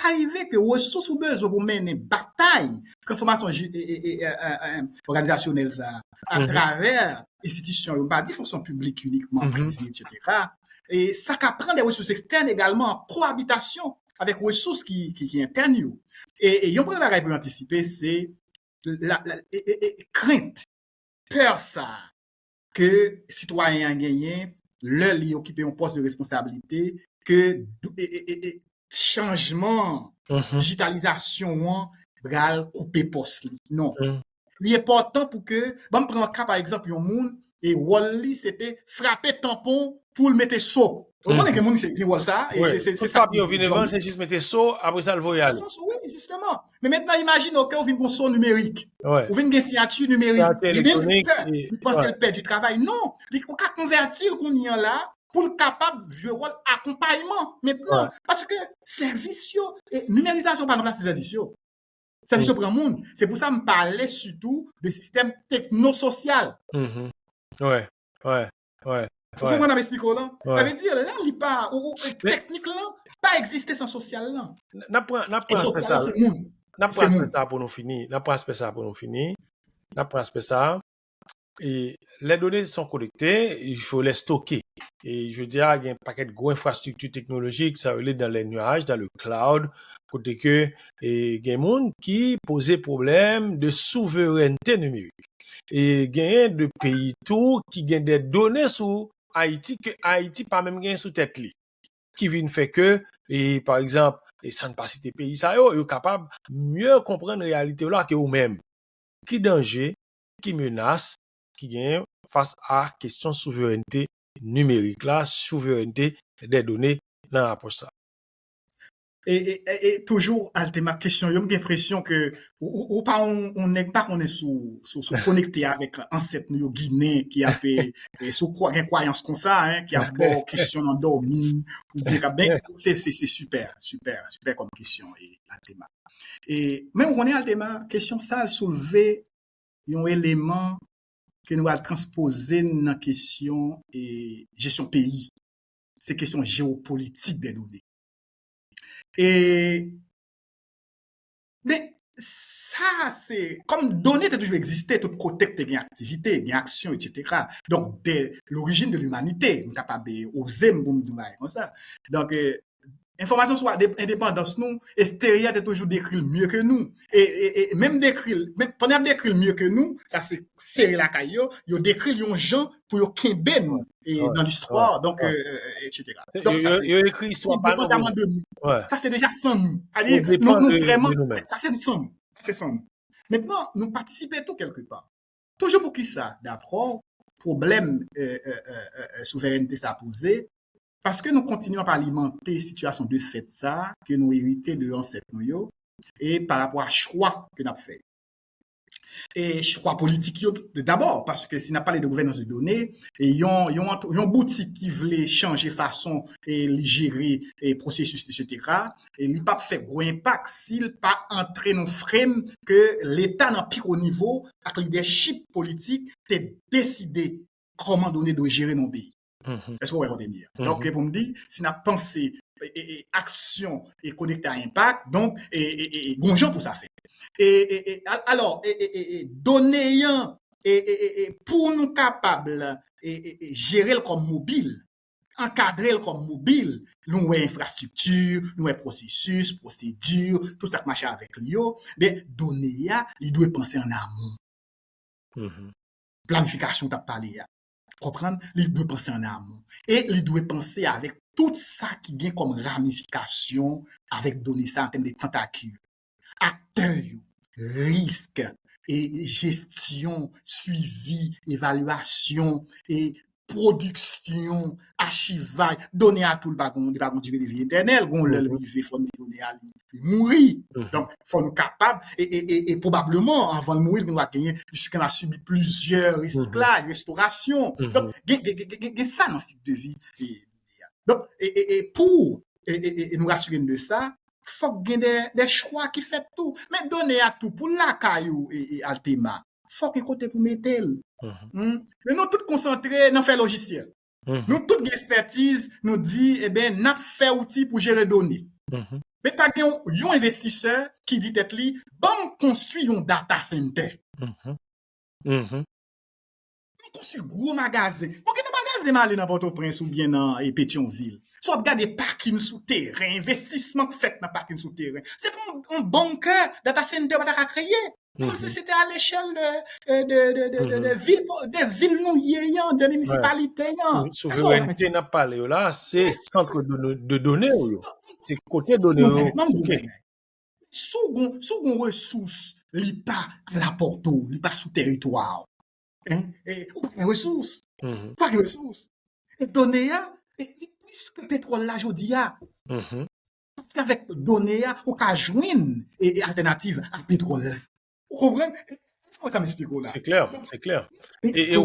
arrivé que ressources ou besoin pour mener une bataille, transformation organisationnelle, ça, à travers institutions, pas des fonctions publiques uniquement, privées, etc. Et ça prend des ressources externes également en cohabitation avec ressources qui internes. Et un premier bagage pour anticiper, c'est la crainte, peur ça, que citoyens gagnent, leur li occuper un poste de responsabilité, que changement, digitalisation, bral couper poste. Non. Il est important pour que, bon, prend un cas par exemple, un monde, et Wally, c'était frapper tampon pour le mettre saut. Au moins, il y a des gens qui voient ça. C'est ça. C'est juste mettre saut, après ça, le voyage. Oui, justement. Mais maintenant, imagine, OK, on vient un son numérique. Ouais. On vient une signature numérique. Il pense qu'elle perd du travail. Non. On peut convertir qu'on y a là pour le capable de jouer rôle accompagnement maintenant. Ouais. Parce que service, et numérisation, par exemple, c'est service. Service Mhm. pour le monde. C'est pour ça que je parlais surtout de système technosocial. Mhm. Ouais. Ouais. Ouais. Vous Ouais. comprenez m'expliquer là? Ça Ouais. veut dire, là, il pas, Mais technique là, pas exister sans social là. n'a Et aspect social là, ça, c'est monde. n'a C'est aspect monde. ça pour nous finir. N'a aspect ça pour nous finir. N'a aspect ça. Et les données sont collectées, il faut les stocker. Et je veux dire, il y a un paquet de grosses infrastructures technologiques, ça relève dans les nuages, dans le cloud, côté que, et il y a des gens qui posaient problème de souveraineté numérique. Et il y a de pays tout qui ont des données sur Haïti que Haïti pas même gain sous tête li. Qui viennent faire que, et par exemple, et sans ne pas citer pays, ça, yo capable mieux comprendre la réalité là que eux-mêmes. Qui danger, qui menace, qui gagne face à question souveraineté numérique là, souveraineté des données dans la poche ça. Et toujours, Altema, question, j'ai l'impression que, ou pas, on n'est pas qu'on est connecté avec ancêtre nous, Guinée, qui a fait, sous quoi, une croyance comme ça, hein, qui a bon question endormi, ou bien, ben, c'est super, super, super comme question, et, Altema. Et, même on est Altema, question ça, soulever un élément que nous allons transposer dans la question, et, gestion pays. C'est question géopolitique des données. Et, mais ça, c'est comme données de toujours exister, tout côté que des activités, des actions, etc. Donc, dès l'origine de l'humanité, nous sommes capables d'oser me dire comme ça. Donc, information soit indépendance nous, extérieur est toujours décrit mieux que nous. Et même décrit, même pendant décrit mieux que nous, ça c'est serré la caillou, yo décrit yon gens pour yo Ouais, kimben et ouais, dans ouais, l'histoire, donc ouais. etc. Il Donc ça c'est y a écrit sous histoire le par nous. département de nous. Ouais. Ça c'est déjà sans nous. Au Allez, dépend nous vraiment, de nous-mêmes. ça c'est sans nous. C'est sans nous. Maintenant, nous participons tout quelque part. Toujours pour qui ça? D'abord, problème souveraineté ça a posé, parce que nous continuons à alimenter situation de fait ça, que nous héritons de ancêtres nous, et par rapport à choix que nous avons fait. Et choix politique d'abord, parce que si n'a pas les de gouvernance de données, et yon boutique qui voulait changer façon et gérer et processus, etc., et il pas fait gros impact s'il pas entrer dans frame que l'État dans pire au niveau, avec le leadership politique, t'es décidé comment donner de gérer nos pays. Mhm, Est-ce que vous voyez dire? Donc, mhm, pour me dire, si on a pensé action et connecté à impact, donc, bon gens pour ça faire. Alors, donner pour nous capables gérer comme mobile, encadrer comme mobile, nous avons infrastructure, nous avons processus, procédure, tout ça qui marche avec lui, mais donner, il doit penser en amont. mhm, Planification, tu as parlé. Comprendre, il doit penser en amont. Et il doit penser avec tout ça qui vient comme ramification avec donner ça en termes de tentacules. Acteurs, risque et gestion, suivi, évaluation et production, archivage, donner à tout le bagon, des bagons durée de vie éternelle, gon le mhm, rive, faut nous donner à lui mourir. mhm, Donc, faut nous capables, et probablement, avant de mourir, nous va gagner, puisqu'on a subi plusieurs mhm, recyclages, restaurations. Donc, mhm, ça dans le cycle de vie. Donc, pour nous rassurer de ça, faut qu'il y ait des choix qui fait tout. Mais donner à tout pour la caillou et Altema, faut qu'il y ait côté pour mettre. mhm, Mais nous tous concentrés dans faire logiciel. mhm, Nous toute expertise nous dit, eh ben, n'a fait outil pour gérer données. mhm, Mais t'as un investisseur qui dit tête li, bon, construit un data center. mhm, mhm. On construit gros magasin. Pour que des magasins aller dans Port-au-Prince ou bien dans Pétionville. Soit regarder parking souterrain, investissement fait dans parking souterrain. C'est comme un bunker data center à créer. Comme si Mhm, c'était à l'échelle de mhm. villes, des villes nous de Ouais. municipalités. Souveraineté n'a pas là, c'est Yes. centre de données. C'est côté données. Non, non, OK. sous ressource, li pas à la porto, li pas sous territoire. Hein? Ou pas de ressources. Mhm, Pas de ressources. Et données, et plus que pétrole là, je dis, mhm, parce qu'avec données, on peut joindre et alternative à pétrole. Vous comprenez? Ça m'explique là. C'est clair, Donc, c'est clair. les Et données au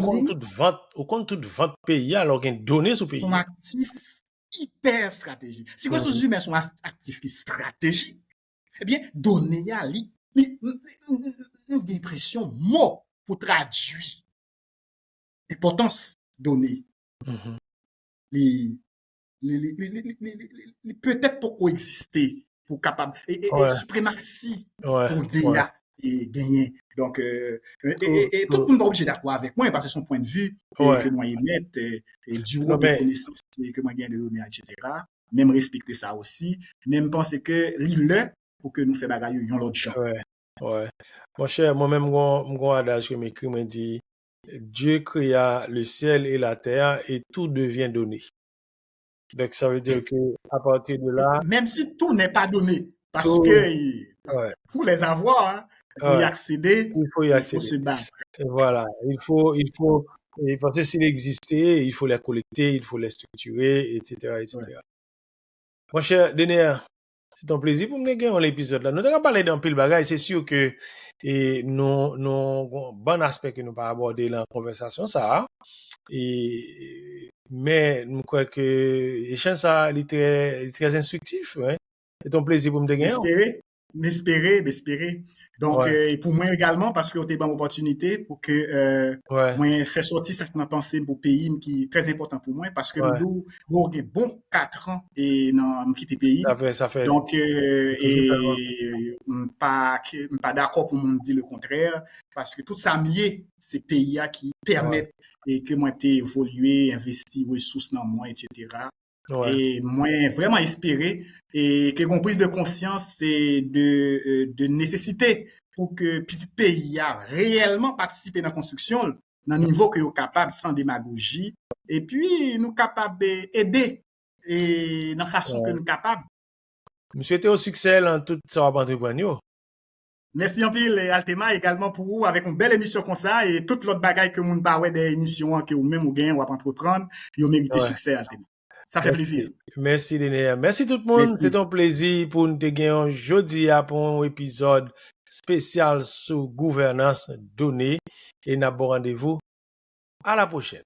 compte toute vente pays, alors qu'il y a des données sur sont pays. actifs hyper stratégiques. Si les ressources Mhm. humaines sont actifs qui stratégiques, eh bien, données, il y a une impression mot pour traduire l'importance données. Mhm. Les, peut-être pour coexister, pour capable, et Ouais, suprématie ouais, pour ouais. DIA et gagner. Donc, tout le Tout, monde est obligé d'accord avec moi parce que son point de vue et ouais. que moi émette et du haut Non, de mais, connaissances et que moi gagne des données, etc. Même respecter ça aussi. Même penser que l'île pour que nous fassions bagaille, yon l'autre gens. ouais, ouais. Mon cher, moi-même, mon adage que m'écrit me dit, Dieu créa le ciel et la terre et tout devient donné. Donc, ça veut dire que à partir de là, Même si tout n'est pas donné, parce que tout, ouais, pour les avoir, hein, il faut y ouais, accéder, il faut y il faut accéder. se battre. Et voilà, et parce que s'il existait, il faut les collecter, il faut les structurer, etc., Ouais. etc. Mon cher Dener, c'est un plaisir pour me gagner l'épisode là. Nous avons parlé d'un pile bagage, c'est sûr que nous bon aspect que nous pas abordé dans la conversation ça. Et mais nous crois que l'échange ça il est très instructif, ouais. C'est un plaisir pour me gagner. M'espérer. Donc, Ouais, pour moi également, parce que c'était une opportunité pour que ouais, moi faire sortir ça que m'a pensé pour pays qui est très important pour moi, parce que ouais. nous avons bon 4 ans et non quitté le pays. Ça fait Donc, 18 ans. pas d'accord pour me dire le contraire, parce que tout ça mieux, c'est pays qui Ouais, permettent et que moi évoluer, investir ressources dans moi, etc. ouais, Et moi, vraiment espérer et que qu'on prise de conscience c'est de nécessité pour que petit pays a réellement participé dans la construction, dans le niveau que nous capable sans démagogie, et puis nous capables d'aider et dans la façon que ouais. nous capables. Je souhaite au succès dans tout ça va entreprendre. Merci en pile, Altema, également pour vous, avec une belle émission comme ça, et toute l'autre bagaille que nous parlons des émissions que vous même ou gain ou à entreprendre, vous méritez Ouais. succès, Altema. Ça fait plaisir. Merci. Merci, Linéa. Merci tout le monde. C'est Merci. un plaisir pour nous te gagner jeudi pour un épisode spécial sur gouvernance donnée. Et nous avons rendez-vous à la prochaine.